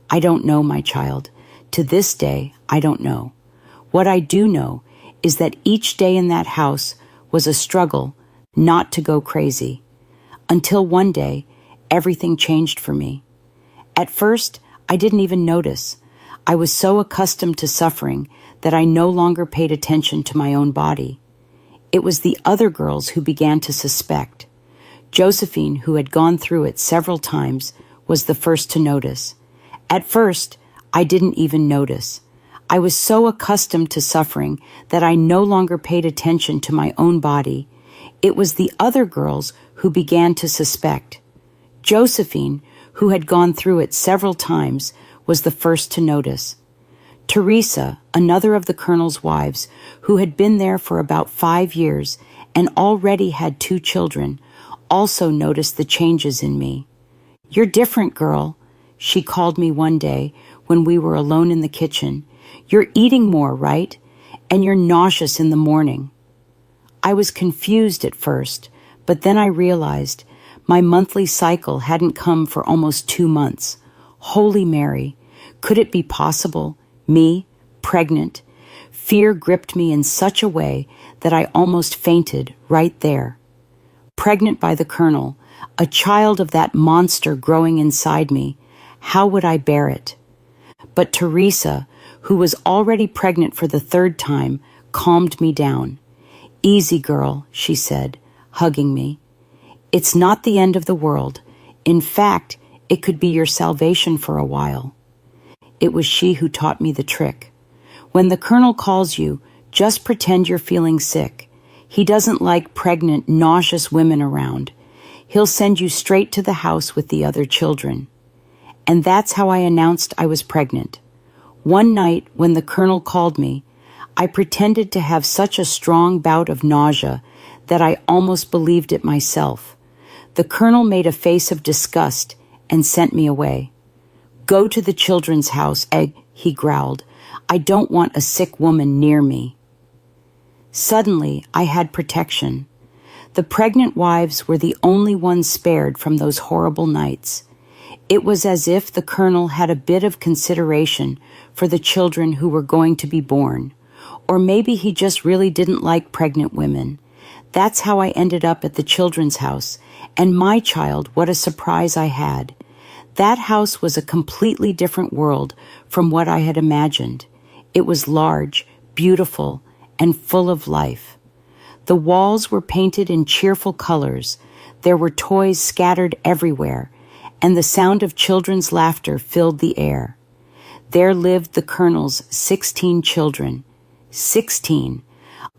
Speaker 1: I don't know, my child. To this day, I don't know. What I do know is that each day in that house was a struggle not to go crazy. Until one day, everything changed for me. At first, I didn't even notice. I was so accustomed to suffering that I no longer paid attention to my own body. It was the other girls who began to suspect. Josephine, who had gone through it several times, was the first to notice. At first, I didn't even notice. I was so accustomed to suffering that I no longer paid attention to my own body. It was the other girls who began to suspect. Josephine, who had gone through it several times, was the first to notice. Teresa, another of the colonel's wives, who had been there for about 5 years and already had 2 children, also noticed the changes in me. "You're different, girl," she called me one day when we were alone in the kitchen. "You're eating more, right? And you're nauseous in the morning." I was confused at first, but then I realized my monthly cycle hadn't come for almost 2 months. Holy Mary, could it be possible? Me, pregnant? Fear gripped me in such a way that I almost fainted right there. Pregnant by the colonel, a child of that monster growing inside me, how would I bear it? But Teresa, who was already pregnant for the 3rd time, calmed me down. "Easy, girl," she said, hugging me. "It's not the end of the world. In fact, it could be your salvation for a while." It was she who taught me the trick. When the colonel calls you, just pretend you're feeling sick. He doesn't like pregnant, nauseous women around. He'll send you straight to the house with the other children. And that's how I announced I was pregnant. One night when the colonel called me, I pretended to have such a strong bout of nausea that I almost believed it myself. The colonel made a face of disgust and sent me away. "Go to the children's house, Egg," he growled. "I don't want a sick woman near me." Suddenly, I had protection. The pregnant wives were the only ones spared from those horrible nights. It was as if the colonel had a bit of consideration for the children who were going to be born. Or maybe he just really didn't like pregnant women. That's how I ended up at the children's house. And my child, what a surprise I had. That house was a completely different world from what I had imagined. It was large, beautiful, and full of life. The walls were painted in cheerful colors. There were toys scattered everywhere, and the sound of children's laughter filled the air. There lived the colonel's 16 children. 16.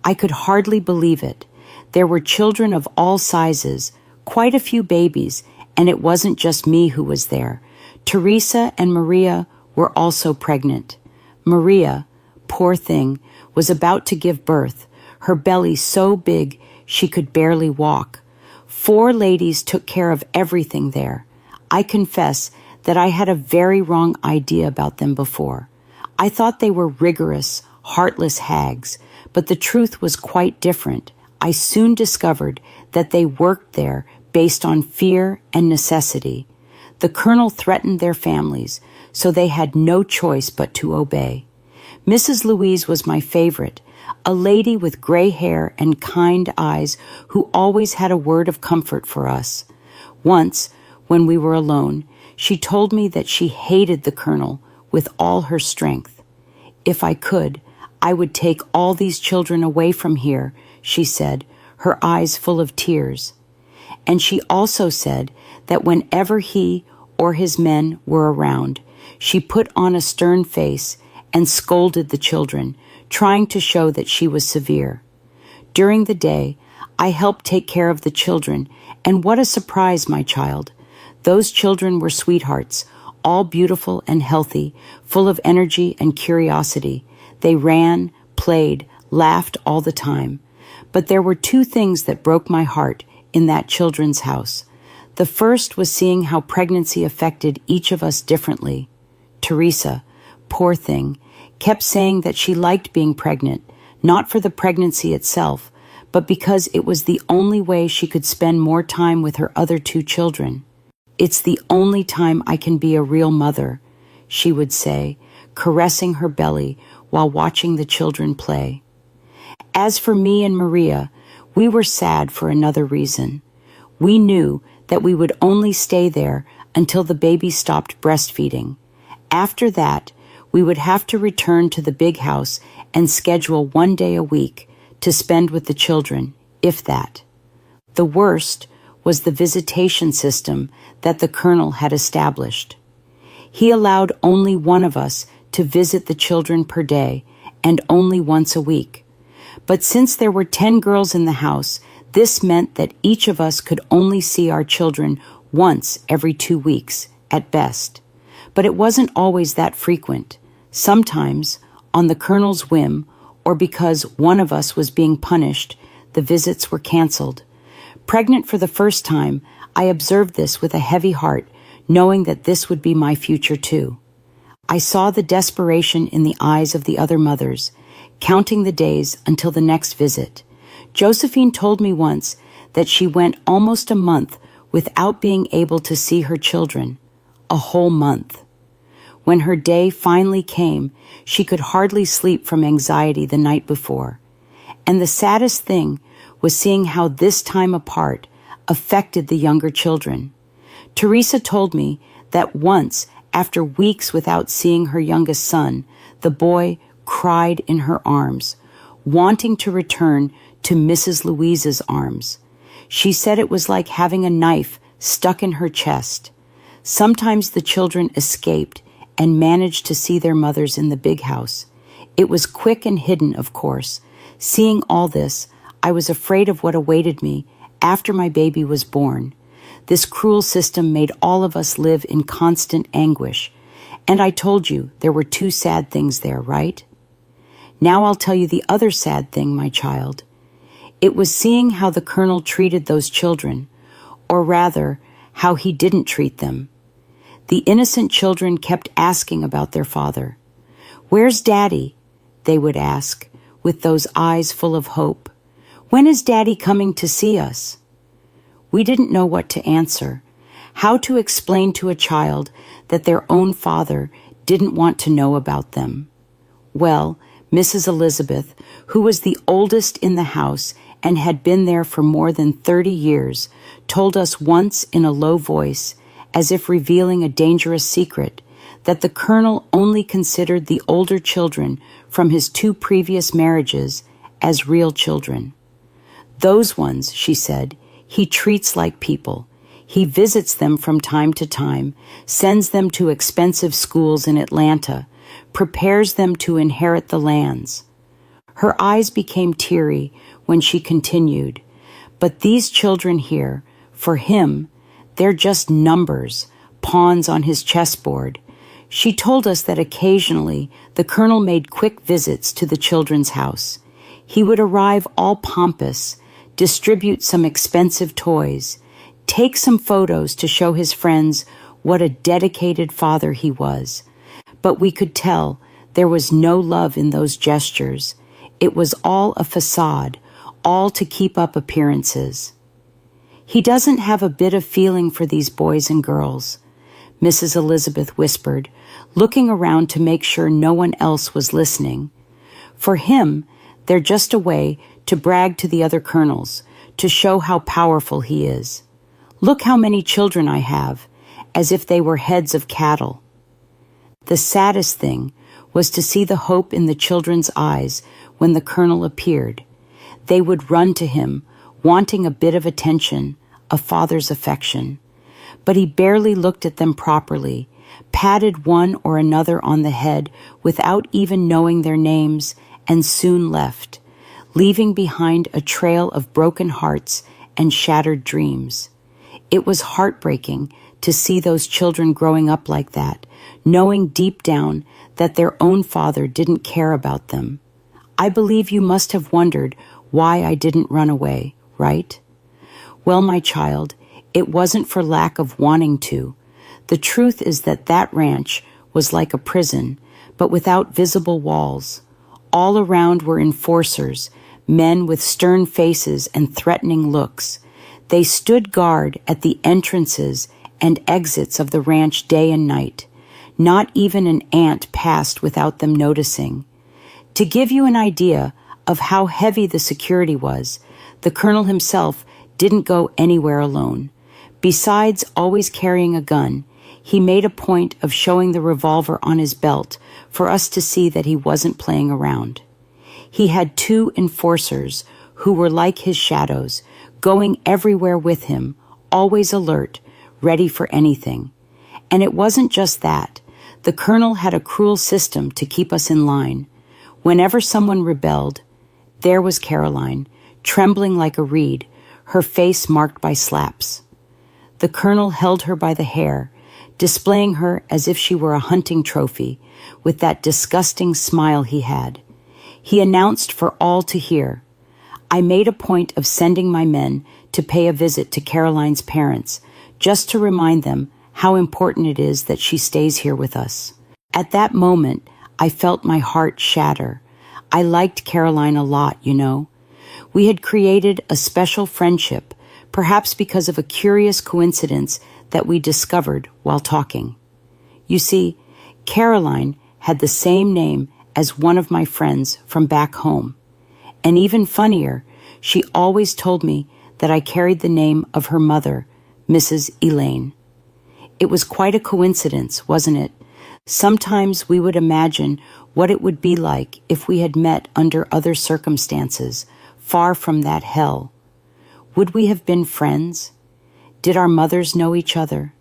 Speaker 1: I could hardly believe it. There were children of all sizes, quite a few babies, and it wasn't just me who was there. Teresa and Maria were also pregnant. Maria, poor thing, was about to give birth, her belly so big she could barely walk. 4 ladies took care of everything there. I confess that I had a very wrong idea about them before. I thought they were rigorous, heartless hags, but the truth was quite different. I soon discovered that they worked there based on fear and necessity. The colonel threatened their families, so they had no choice but to obey. Mrs. Louise was my favorite, a lady with gray hair and kind eyes who always had a word of comfort for us. Once, when we were alone, she told me that she hated the colonel with all her strength. "If I could, I would take all these children away from here," she said, her eyes full of tears. And she also said that whenever he or his men were around, she put on a stern face and scolded the children, trying to show that she was severe. During the day, I helped take care of the children, and what a surprise, my child. Those children were sweethearts, all beautiful and healthy, full of energy and curiosity. They ran, played, laughed all the time. But there were 2 things that broke my heart in that children's house. The first was seeing how pregnancy affected each of us differently. Teresa, poor thing, kept saying that she liked being pregnant, not for the pregnancy itself, but because it was the only way she could spend more time with her other 2 children. "It's the only time I can be a real mother," she would say, caressing her belly while watching the children play. As for me and Maria, we were sad for another reason. We knew that we would only stay there until the baby stopped breastfeeding. After that, we would have to return to the big house and schedule 1 day a week to spend with the children, if that. The worst was the visitation system that the colonel had established. He allowed only one of us to visit the children per day and only once a week. But since there were 10 girls in the house, this meant that each of us could only see our children once every 2 weeks, at best. But it wasn't always that frequent. Sometimes, on the Colonel's whim, or because one of us was being punished, the visits were canceled. Pregnant for the first time, I observed this with a heavy heart, knowing that this would be my future too. I saw the desperation in the eyes of the other mothers, counting the days until the next visit. Josephine told me once that she went almost a month without being able to see her children. A whole month. When her day finally came, she could hardly sleep from anxiety the night before. And the saddest thing was seeing how this time apart affected the younger children. Teresa told me that once, after weeks without seeing her youngest son, the boy cried in her arms, wanting to return to Mrs. Louise's arms. She said it was like having a knife stuck in her chest. Sometimes the children escaped and managed to see their mothers in the big house. It was quick and hidden, of course. Seeing all this, I was afraid of what awaited me after my baby was born. This cruel system made all of us live in constant anguish. And I told you there were 2 sad things there, right? Now I'll tell you the other sad thing, my child. It was seeing how the Colonel treated those children, or rather, how he didn't treat them. The innocent children kept asking about their father. "Where's Daddy?" they would ask, with those eyes full of hope. "When is Daddy coming to see us?" We didn't know what to answer, how to explain to a child that their own father didn't want to know about them. Well, Mrs. Elizabeth, who was the oldest in the house and had been there for more than 30 years, told us once in a low voice, as if revealing a dangerous secret, that the Colonel only considered the older children from his 2 previous marriages as real children. Those ones, she said, he treats like people. He visits them from time to time, sends them to expensive schools in Atlanta, prepares them to inherit the lands. Her eyes became teary when she continued, "But these children here, for him, they're just numbers, pawns on his chessboard." She told us that occasionally the Colonel made quick visits to the children's house. He would arrive all pompous, distribute some expensive toys, take some photos to show his friends what a dedicated father he was. But we could tell there was no love in those gestures. It was all a facade, all to keep up appearances. "He doesn't have a bit of feeling for these boys and girls," Mrs. Elizabeth whispered, looking around to make sure no one else was listening. "For him, they're just a way to brag to the other colonels, to show how powerful he is. Look how many children I have," as if they were heads of cattle. The saddest thing was to see the hope in the children's eyes when the Colonel appeared. They would run to him, wanting a bit of attention, a father's affection. But he barely looked at them properly, patted one or another on the head without even knowing their names, and soon left, leaving behind a trail of broken hearts and shattered dreams. It was heartbreaking to see those children growing up like that, knowing deep down that their own father didn't care about them. I believe you must have wondered why I didn't run away, right? Well, my child, it wasn't for lack of wanting to. The truth is that that ranch was like a prison, but without visible walls. All around were enforcers, men with stern faces and threatening looks. They stood guard at the entrances and exits of the ranch day and night. Not even an ant passed without them noticing. To give you an idea of how heavy the security was, the Colonel himself didn't go anywhere alone. Besides always carrying a gun, he made a point of showing the revolver on his belt for us to see that he wasn't playing around. He had 2 enforcers who were like his shadows, going everywhere with him, always alert, ready for anything. And it wasn't just that. The colonel had a cruel system to keep us in line. Whenever someone rebelled, there was Caroline, trembling like a reed, her face marked by slaps. The colonel held her by the hair, displaying her as if she were a hunting trophy, with that disgusting smile he had. He announced for all to hear. I made a point of sending my men to pay a visit to Caroline's parents, just to remind them how important it is that she stays here with us. At that moment, I felt my heart shatter. I liked Caroline a lot, you know. We had created a special friendship, perhaps because of a curious coincidence that we discovered while talking. You see, Caroline had the same name as one of my friends from back home. And even funnier, she always told me that I carried the name of her mother, Mrs. Elaine. It was quite a coincidence, wasn't it? Sometimes we would imagine what it would be like if we had met under other circumstances, far from that hell. Would we have been friends? Did our mothers know each other?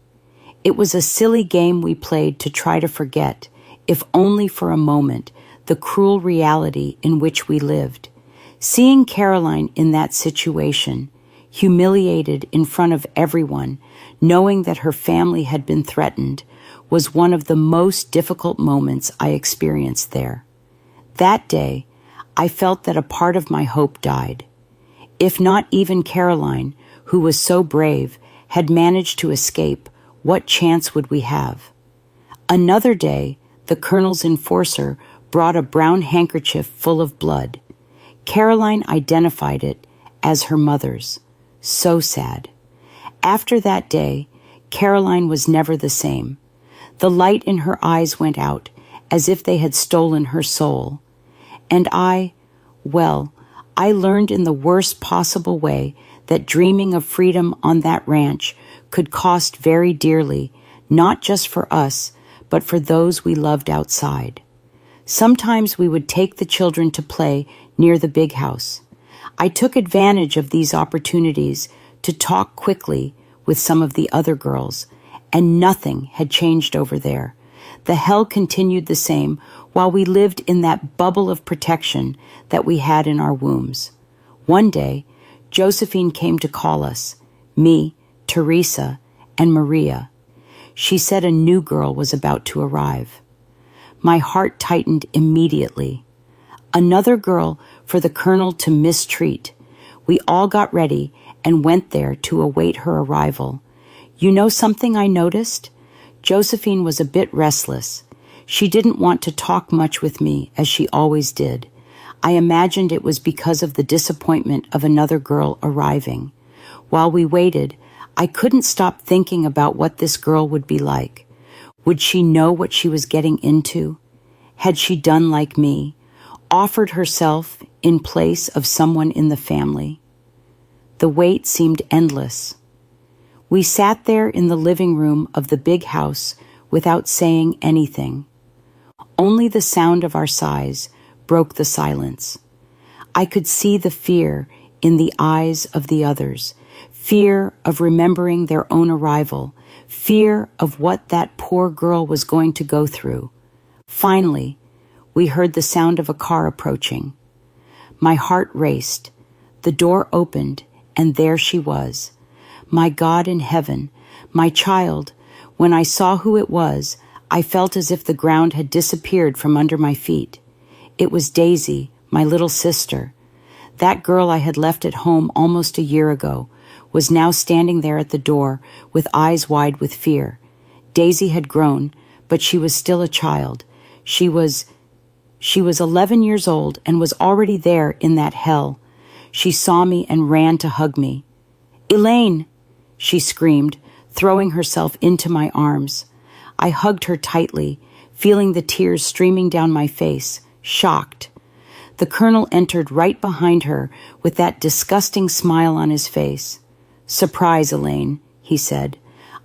Speaker 1: It was a silly game we played to try to forget, if only for a moment, the cruel reality in which we lived. Seeing Caroline in that situation, humiliated in front of everyone, knowing that her family had been threatened, was one of the most difficult moments I experienced there. That day, I felt that a part of my hope died. If not even Caroline, who was so brave, had managed to escape, what chance would we have? Another day, the colonel's enforcer brought a brown handkerchief full of blood. Caroline identified it as her mother's. So sad. After that day, Caroline was never the same. The light in her eyes went out, as if they had stolen her soul. And I learned in the worst possible way that dreaming of freedom on that ranch could cost very dearly, not just for us, but for those we loved outside. Sometimes we would take the children to play near the big house. I took advantage of these opportunities to talk quickly with some of the other girls, and nothing had changed over there. The hell continued the same while we lived in that bubble of protection that we had in our wombs. One day, Josephine came to call us, me, Teresa, and Maria. She said a new girl was about to arrive. My heart tightened immediately. Another girl for the colonel to mistreat. We all got ready and went there to await her arrival. You know something I noticed? Josephine was a bit restless. She didn't want to talk much with me, as she always did. I imagined it was because of the disappointment of another girl arriving. While we waited, I couldn't stop thinking about what this girl would be like. Would she know what she was getting into? Had she done like me, offered herself in place of someone in the family? The wait seemed endless. We sat there in the living room of the big house without saying anything. Only the sound of our sighs broke the silence. I could see the fear in the eyes of the others, fear of remembering their own arrival, fear of what that poor girl was going to go through. Finally, we heard the sound of a car approaching. My heart raced. The door opened, and there she was. My God in heaven, my child. When I saw who it was, I felt as if the ground had disappeared from under my feet. It was Daisy, my little sister. That girl I had left at home almost a year ago was now standing there at the door with eyes wide with fear. Daisy had grown, but she was still a child. She was 11 years old and was already there in that hell. She saw me and ran to hug me. "Elaine!" she screamed, throwing herself into my arms. I hugged her tightly, feeling the tears streaming down my face, shocked. The colonel entered right behind her with that disgusting smile on his face. "Surprise, Elaine," he said.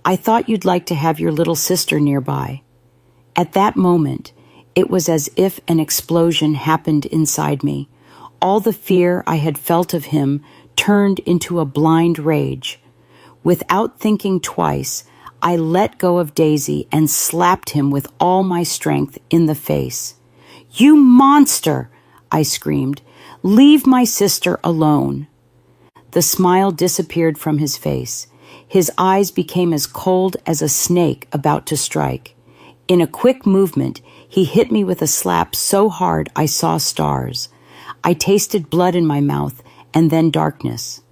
Speaker 1: "I thought you'd like to have your little sister nearby." At that moment, it was as if an explosion happened inside me. All the fear I had felt of him turned into a blind rage. Without thinking twice, I let go of Daisy and slapped him with all my strength in the face. "You monster!" I screamed. "Leave my sister alone." The smile disappeared from his face. His eyes became as cold as a snake about to strike. In a quick movement, he hit me with a slap so hard I saw stars. I tasted blood in my mouth and then darkness.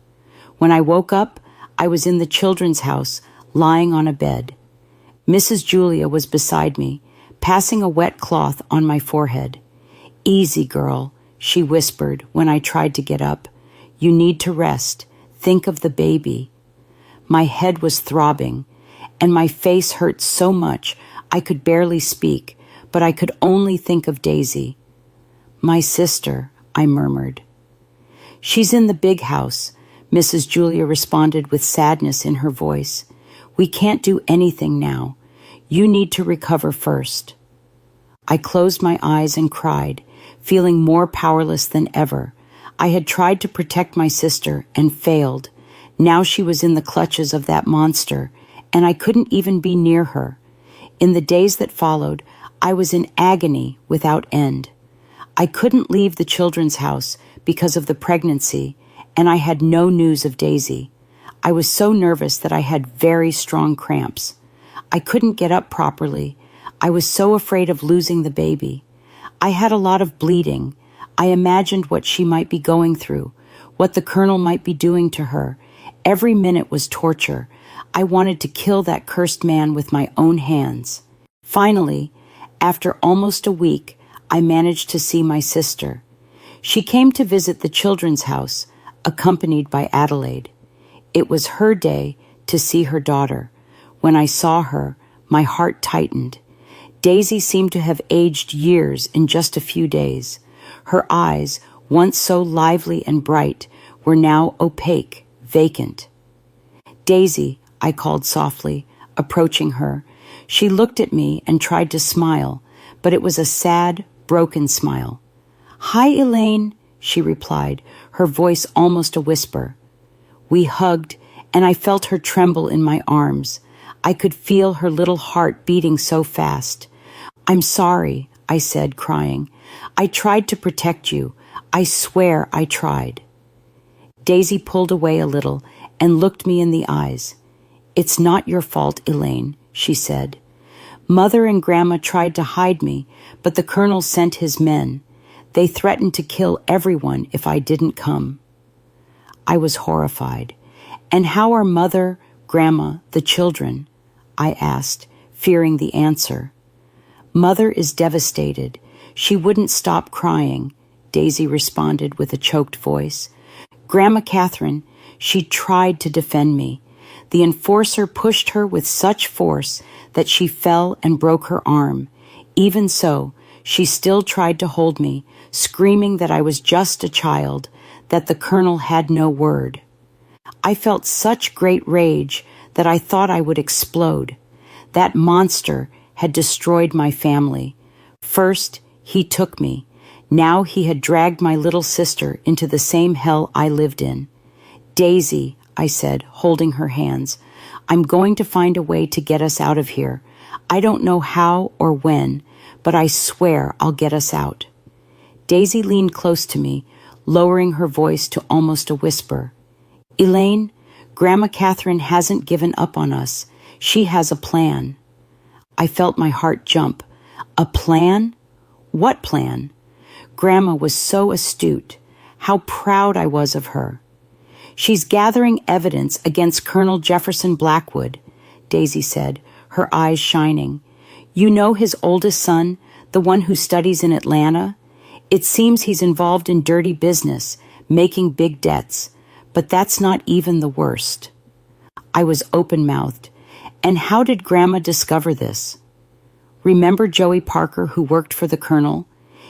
Speaker 1: When I woke up, I was in the children's house, lying on a bed. Mrs. Julia was beside me, passing a wet cloth on my forehead. "Easy, girl," she whispered when I tried to get up. "You need to rest. Think of the baby." My head was throbbing, and my face hurt so much I could barely speak, but I could only think of Daisy. "My sister," I murmured. "She's in the big house," Mrs. Julia responded with sadness in her voice. "We can't do anything now. You need to recover first." I closed my eyes and cried, feeling more powerless than ever. I had tried to protect my sister and failed. Now she was in the clutches of that monster, and I couldn't even be near her. In the days that followed, I was in agony without end. I couldn't leave the children's house because of the pregnancy, and I had no news of Daisy. I was so nervous that I had very strong cramps. I couldn't get up properly. I was so afraid of losing the baby. I had a lot of bleeding. I imagined what she might be going through, what the colonel might be doing to her. Every minute was torture. I wanted to kill that cursed man with my own hands. Finally, after almost a week, I managed to see my sister. She came to visit the children's house, accompanied by Adelaide. It was her day to see her daughter. When I saw her, my heart tightened. Daisy seemed to have aged years in just a few days. Her eyes, once so lively and bright, were now opaque, vacant. "Daisy," I called softly, approaching her. She looked at me and tried to smile, but it was a sad, broken smile. "Hi, Elaine," she replied, her voice almost a whisper. We hugged, and I felt her tremble in my arms. I could feel her little heart beating so fast. "I'm sorry," I said, crying. "I tried to protect you. I swear I tried." Daisy pulled away a little and looked me in the eyes. "It's not your fault, Elaine," she said. "Mother and Grandma tried to hide me, but the colonel sent his men. They threatened to kill everyone if I didn't come." I was horrified. "And how are Mother, Grandma, the children?" I asked, fearing the answer. "Mother is devastated. She wouldn't stop crying," Daisy responded with a choked voice. "Grandma Catherine, she tried to defend me. The enforcer pushed her with such force that she fell and broke her arm. Even so, she still tried to hold me, screaming that I was just a child, that the colonel had no word. I felt such great rage that I thought I would explode. That monster had destroyed my family. First, he took me. Now he had dragged my little sister into the same hell I lived in. "Daisy," I said, holding her hands, "I'm going to find a way to get us out of here. I don't know how or when, but I swear I'll get us out." Daisy leaned close to me, lowering her voice to almost a whisper. "Elaine, Grandma Catherine hasn't given up on us. She has a plan." I felt my heart jump. A plan? What plan? Grandma was so astute. How proud I was of her. "She's gathering evidence against Colonel Jefferson Blackwood," Daisy said, her eyes shining. "You know his oldest son, the one who studies in Atlanta? It seems he's involved in dirty business, making big debts, but that's not even the worst." I was open-mouthed. "And how did Grandma discover this?" "Remember Joey Parker, who worked for the colonel?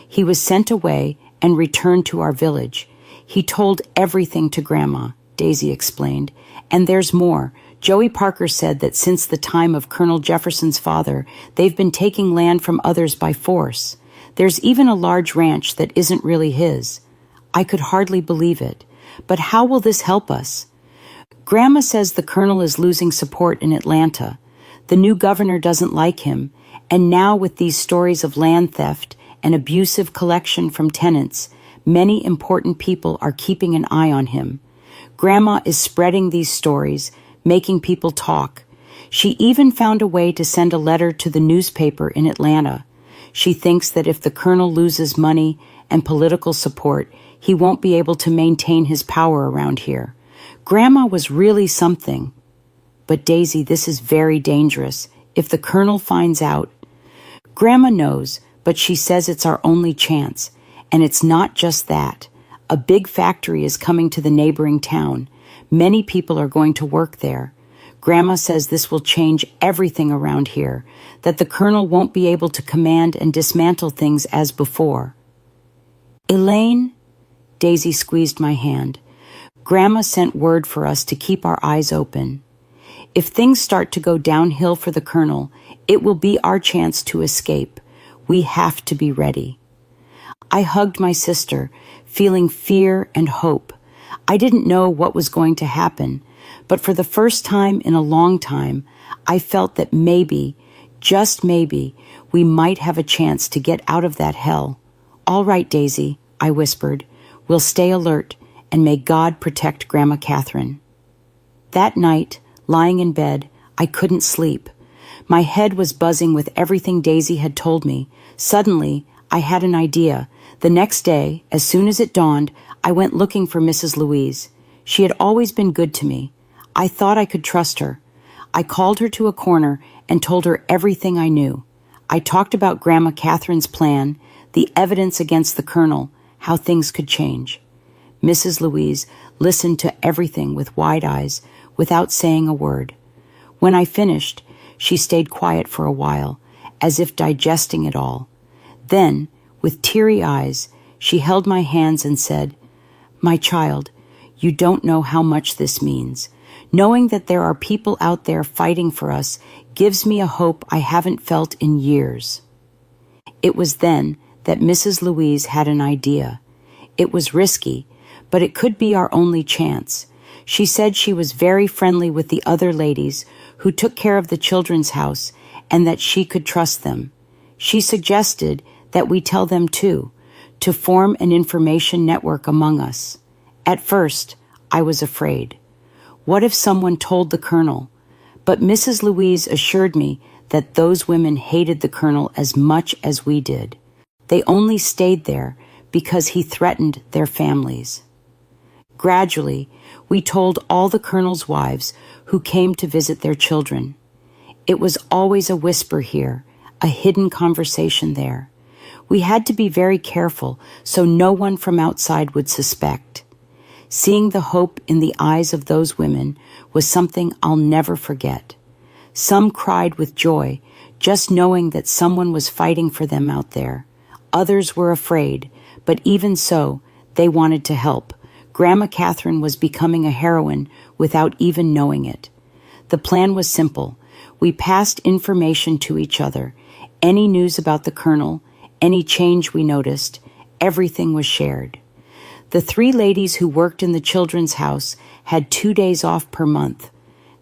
Speaker 1: He was sent away and returned to our village. He told everything to Grandma," Daisy explained. "And there's more. Joey Parker said that since the time of Colonel Jefferson's father, they've been taking land from others by force. There's even a large ranch that isn't really his." I could hardly believe it. "But how will this help us?" "Grandma says the colonel is losing support in Atlanta. The new governor doesn't like him, and now with these stories of land theft and abusive collection from tenants, many important people are keeping an eye on him. Grandma is spreading these stories, making people talk. She even found a way to send a letter to the newspaper in Atlanta. She thinks that if the colonel loses money and political support, he won't be able to maintain his power around here. Grandma was really something. But Daisy, this is very dangerous. If the colonel finds out, Grandma knows, but she says it's our only chance. And it's not just that. A big factory is coming to the neighboring town. Many people are going to work there. Grandma says this will change everything around here, that the colonel won't be able to command and dismantle things as before. Elaine, Daisy squeezed my hand. Grandma sent word for us to keep our eyes open. If things start to go downhill for the colonel, it will be our chance to escape. We have to be ready. I hugged my sister, feeling fear and hope. I didn't know what was going to happen, but for the first time in a long time, I felt that maybe, just maybe, we might have a chance to get out of that hell. All right, Daisy, I whispered. We'll stay alert, and may God protect Grandma Catherine. That night, lying in bed, I couldn't sleep. My head was buzzing with everything Daisy had told me. Suddenly, I had an idea. The next day, as soon as it dawned, I went looking for Mrs. Louise. She had always been good to me. I thought I could trust her. I called her to a corner and told her everything I knew. I talked about Grandma Catherine's plan, the evidence against the colonel, how things could change. Mrs. Louise listened to everything with wide eyes, without saying a word. When I finished, she stayed quiet for a while, as if digesting it all. Then, with teary eyes, she held my hands and said, "My child, you don't know how much this means. Knowing that there are people out there fighting for us gives me a hope I haven't felt in years." It was then that Mrs. Louise had an idea. It was risky, but it could be our only chance. She said she was very friendly with the other ladies who took care of the children's house and that she could trust them. She suggested that we tell them too, to form an information network among us. At first, I was afraid. What if someone told the colonel? But Mrs. Louise assured me that those women hated the colonel as much as we did. They only stayed there because he threatened their families. Gradually, we told all the colonel's wives who came to visit their children. It was always a whisper here, a hidden conversation there. We had to be very careful so no one from outside would suspect. Seeing the hope in the eyes of those women was something I'll never forget. Some cried with joy, just knowing that someone was fighting for them out there. Others were afraid, but even so, they wanted to help. Grandma Catherine was becoming a heroine without even knowing it. The plan was simple. We passed information to each other. Any news about the colonel, any change we noticed, everything was shared. The 3 ladies who worked in the children's house had 2 days off per month.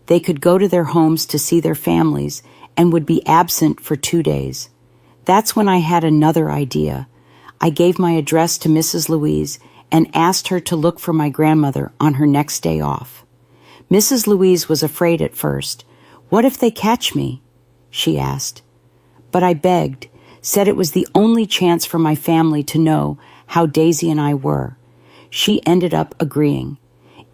Speaker 1: They could go to their homes to see their families and would be absent for 2 days. That's when I had another idea. I gave my address to Mrs. Louise and asked her to look for my grandmother on her next day off. Mrs. Louise was afraid at first. "What if they catch me?" she asked. But I begged, said it was the only chance for my family to know how Daisy and I were. She ended up agreeing.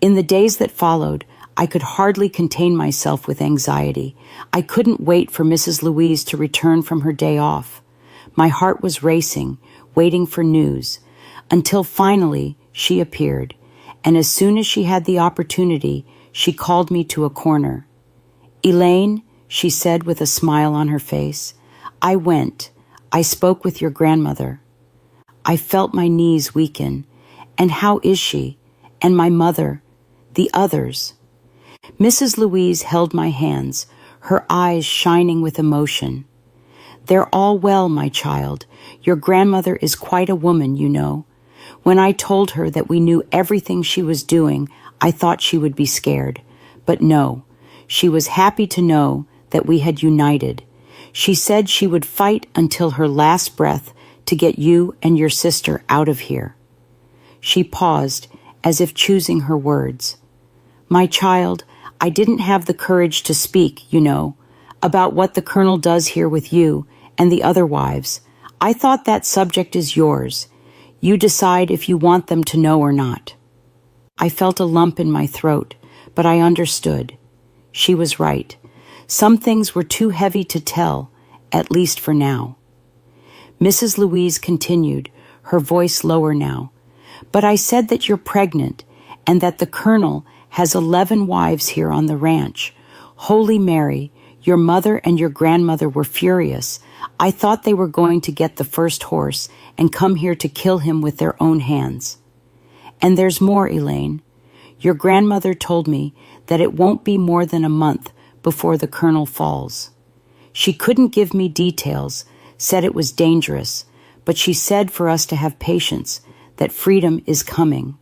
Speaker 1: In the days that followed, I could hardly contain myself with anxiety. I couldn't wait for Mrs. Louise to return from her day off. My heart was racing, waiting for news, until finally she appeared, and as soon as she had the opportunity, she called me to a corner. "Elaine," she said with a smile on her face, "I went. I spoke with your grandmother." I felt my knees weaken. And how is she? And my mother? The others? Mrs. Louise held my hands, her eyes shining with emotion. "They're all well, my child. Your grandmother is quite a woman, you know. When I told her that we knew everything she was doing, I thought she would be scared. But no, she was happy to know that we had united. She said she would fight until her last breath to get you and your sister out of here. She paused, as if choosing her words. My child, I didn't have the courage to speak, you know, about what the Colonel does here with you and the other wives. I thought that subject is yours. You decide if you want them to know or not. I felt a lump in my throat, but I understood. She was right. Some things were too heavy to tell, at least for now. Mrs. Louise continued, her voice lower now. But I said that you're pregnant and that the Colonel has 11 wives here on the ranch. Holy Mary, your mother and your grandmother were furious. I thought they were going to get the first horse and come here to kill him with their own hands. And there's more, Elaine. Your grandmother told me that it won't be more than a month before the Colonel falls. She couldn't give me details, said it was dangerous, but she said for us to have patience, that freedom is coming.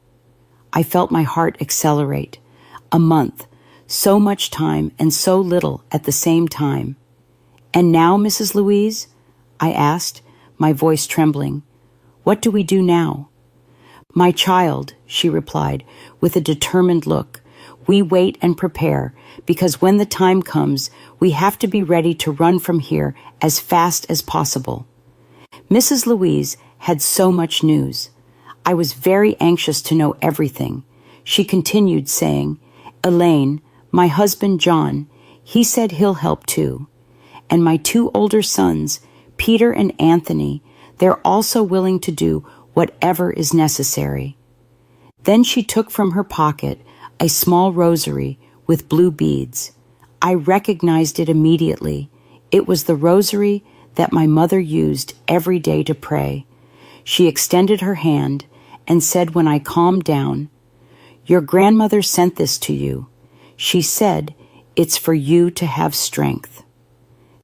Speaker 1: I felt my heart accelerate. A month, so much time and so little at the same time. And now, Mrs. Louise? I asked, my voice trembling. What do we do now? My child, she replied, with a determined look, we wait and prepare, because when the time comes, we have to be ready to run from here as fast as possible. Mrs. Louise had so much news. I was very anxious to know everything. She continued saying, Elaine, my husband John, he said he'll help too. And my 2 older sons, Peter and Anthony, they're also willing to do whatever is necessary. Then she took from her pocket a small rosary with blue beads. I recognized it immediately. It was the rosary that my mother used every day to pray. She extended her hand and said when I calmed down, Your grandmother sent this to you. She said, it's for you to have strength.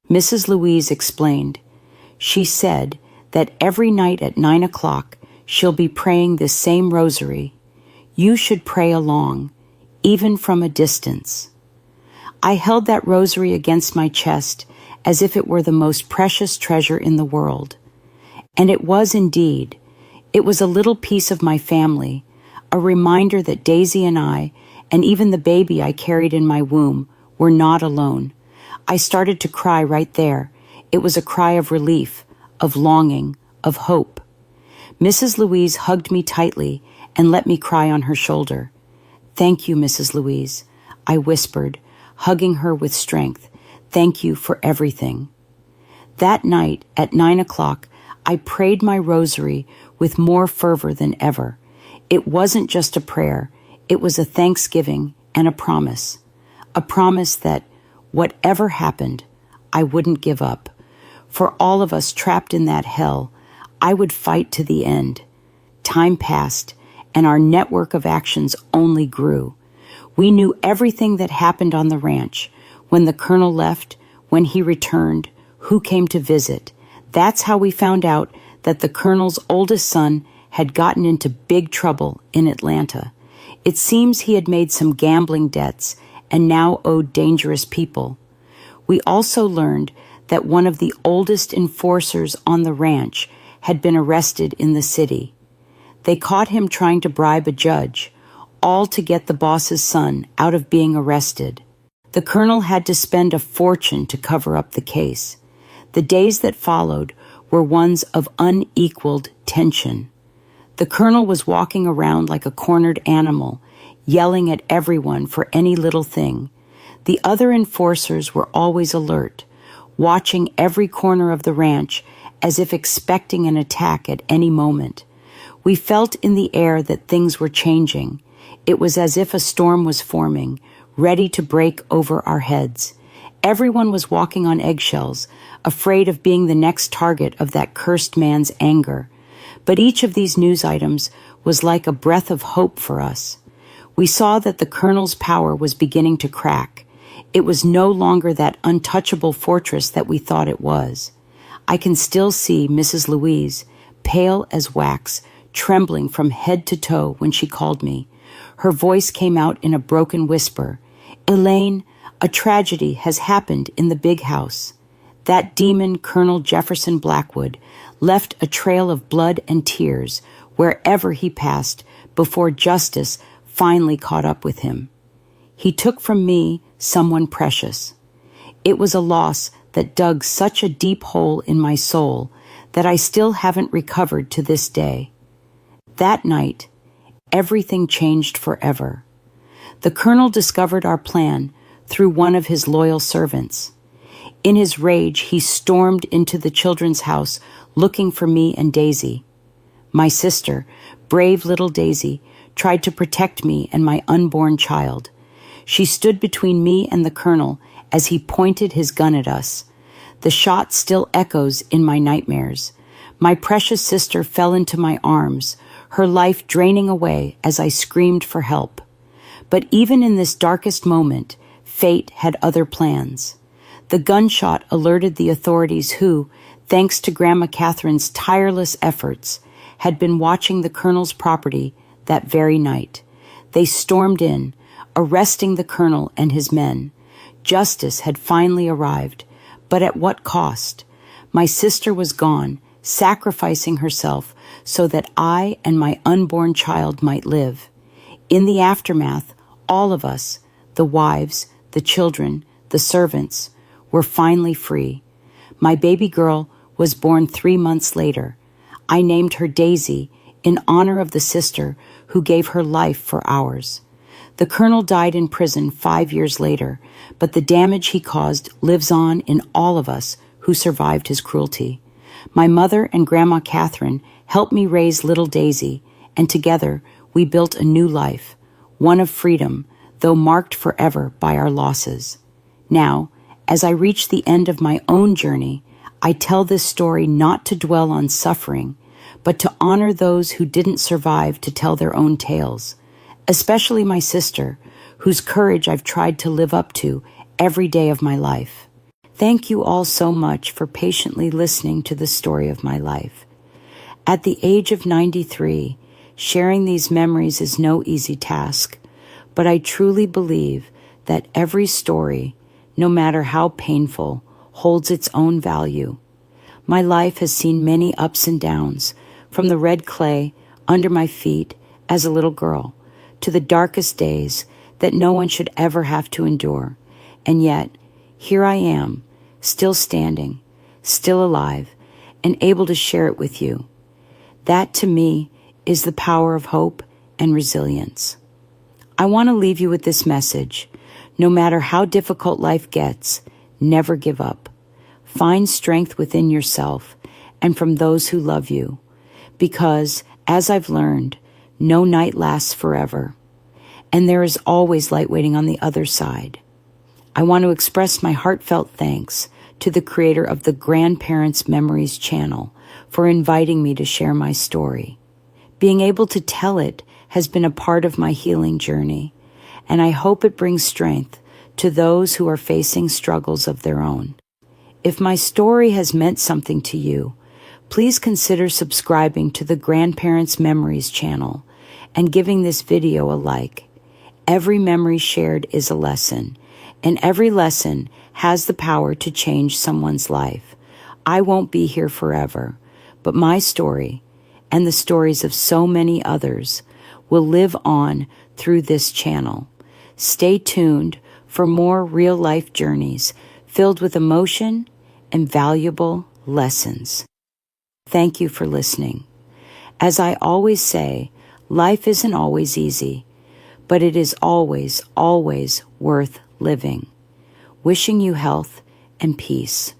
Speaker 1: Mrs. Louise explained. She said that every night at 9 o'clock she'll be praying this same rosary. You should pray along, even from a distance. I held that rosary against my chest as if it were the most precious treasure in the world. And it was indeed. It was a little piece of my family, a reminder that Daisy and I, and even the baby I carried in my womb, were not alone. I started to cry right there. It was a cry of relief, of longing, of hope. Mrs. Louise hugged me tightly and let me cry on her shoulder. Thank you, Mrs. Louise, I whispered, hugging her with strength. Thank you for everything. That night, at 9 o'clock, I prayed my rosary with more fervor than ever. It wasn't just a prayer. It was a thanksgiving and a promise that, whatever happened, I wouldn't give up. For all of us trapped in that hell, I would fight to the end. Time passed, and our network of actions only grew. We knew everything that happened on the ranch, when the Colonel left, when he returned, who came to visit. That's how we found out that the Colonel's oldest son had gotten into big trouble in Atlanta. It seems he had made some gambling debts and now owed dangerous people. We also learned that one of the oldest enforcers on the ranch had been arrested in the city. They caught him trying to bribe a judge, all to get the boss's son out of being arrested. The Colonel had to spend a fortune to cover up the case. The days that followed were ones of unequaled tension. The Colonel was walking around like a cornered animal, yelling at everyone for any little thing. The other enforcers were always alert, watching every corner of the ranch as if expecting an attack at any moment. We felt in the air that things were changing. It was as if a storm was forming, ready to break over our heads. Everyone was walking on eggshells, afraid of being the next target of that cursed man's anger. But each of these news items was like a breath of hope for us. We saw that the Colonel's power was beginning to crack. It was no longer that untouchable fortress that we thought it was. I can still see Mrs. Louise, pale as wax, trembling from head to toe when she called me. Her voice came out in a broken whisper. Elaine, A tragedy has happened in the big house. That demon, Colonel Jefferson Blackwood, left a trail of blood and tears wherever he passed before justice finally caught up with him. He took from me someone precious. It was a loss that dug such a deep hole in my soul that I still haven't recovered to this day. That night, everything changed forever. The colonel discovered our plan through one of his loyal servants. In his rage, he stormed into the children's house looking for me and Daisy. My sister, brave little Daisy, tried to protect me and my unborn child. She stood between me and the colonel as he pointed his gun at us. The shot still echoes in my nightmares. My precious sister fell into my arms, her life draining away as I screamed for help. But even in this darkest moment, fate had other plans. The gunshot alerted the authorities who, thanks to Grandma Catherine's tireless efforts, had been watching the colonel's property that very night. They stormed in, arresting the colonel and his men. Justice had finally arrived, but at what cost? My sister was gone, sacrificing herself so that I and my unborn child might live. In the aftermath, all of us, the wives, the children, the servants, were finally free. My baby girl was born 3 months later. I named her Daisy in honor of the sister who gave her life for ours. The colonel died in prison 5 years later, but the damage he caused lives on in all of us who survived his cruelty. My mother and Grandma Catherine helped me raise little Daisy, and together we built a new life, one of freedom, though marked forever by our losses. Now, as I reach the end of my own journey, I tell this story not to dwell on suffering, but to honor those who didn't survive to tell their own tales, especially my sister, whose courage I've tried to live up to every day of my life. Thank you all so much for patiently listening to the story of my life. At the age of 93, sharing these memories is no easy task, but I truly believe that every story, no matter how painful, holds its own value. My life has seen many ups and downs, from the red clay under my feet as a little girl to the darkest days that no one should ever have to endure. And yet, here I am, still standing, still alive, and able to share it with you. That, to me, is the power of hope and resilience. I want to leave you with this message. No matter how difficult life gets, never give up. Find strength within yourself and from those who love you, because, as I've learned, no night lasts forever, and there is always light waiting on the other side. I want to express my heartfelt thanks to the creator of the Grandparents Memories channel for inviting me to share my story. Being able to tell it has been a part of my healing journey, and I hope it brings strength to those who are facing struggles of their own. If my story has meant something to you, please consider subscribing to the Grandparents Memories channel and giving this video a like. Every memory shared is a lesson, and every lesson has the power to change someone's life. I won't be here forever, but my story, and the stories of so many others, will live on through this channel. Stay tuned for more real-life journeys filled with emotion and valuable lessons. Thank you for listening. As I always say, life isn't always easy, but it is always, always worth living. Wishing you health and peace.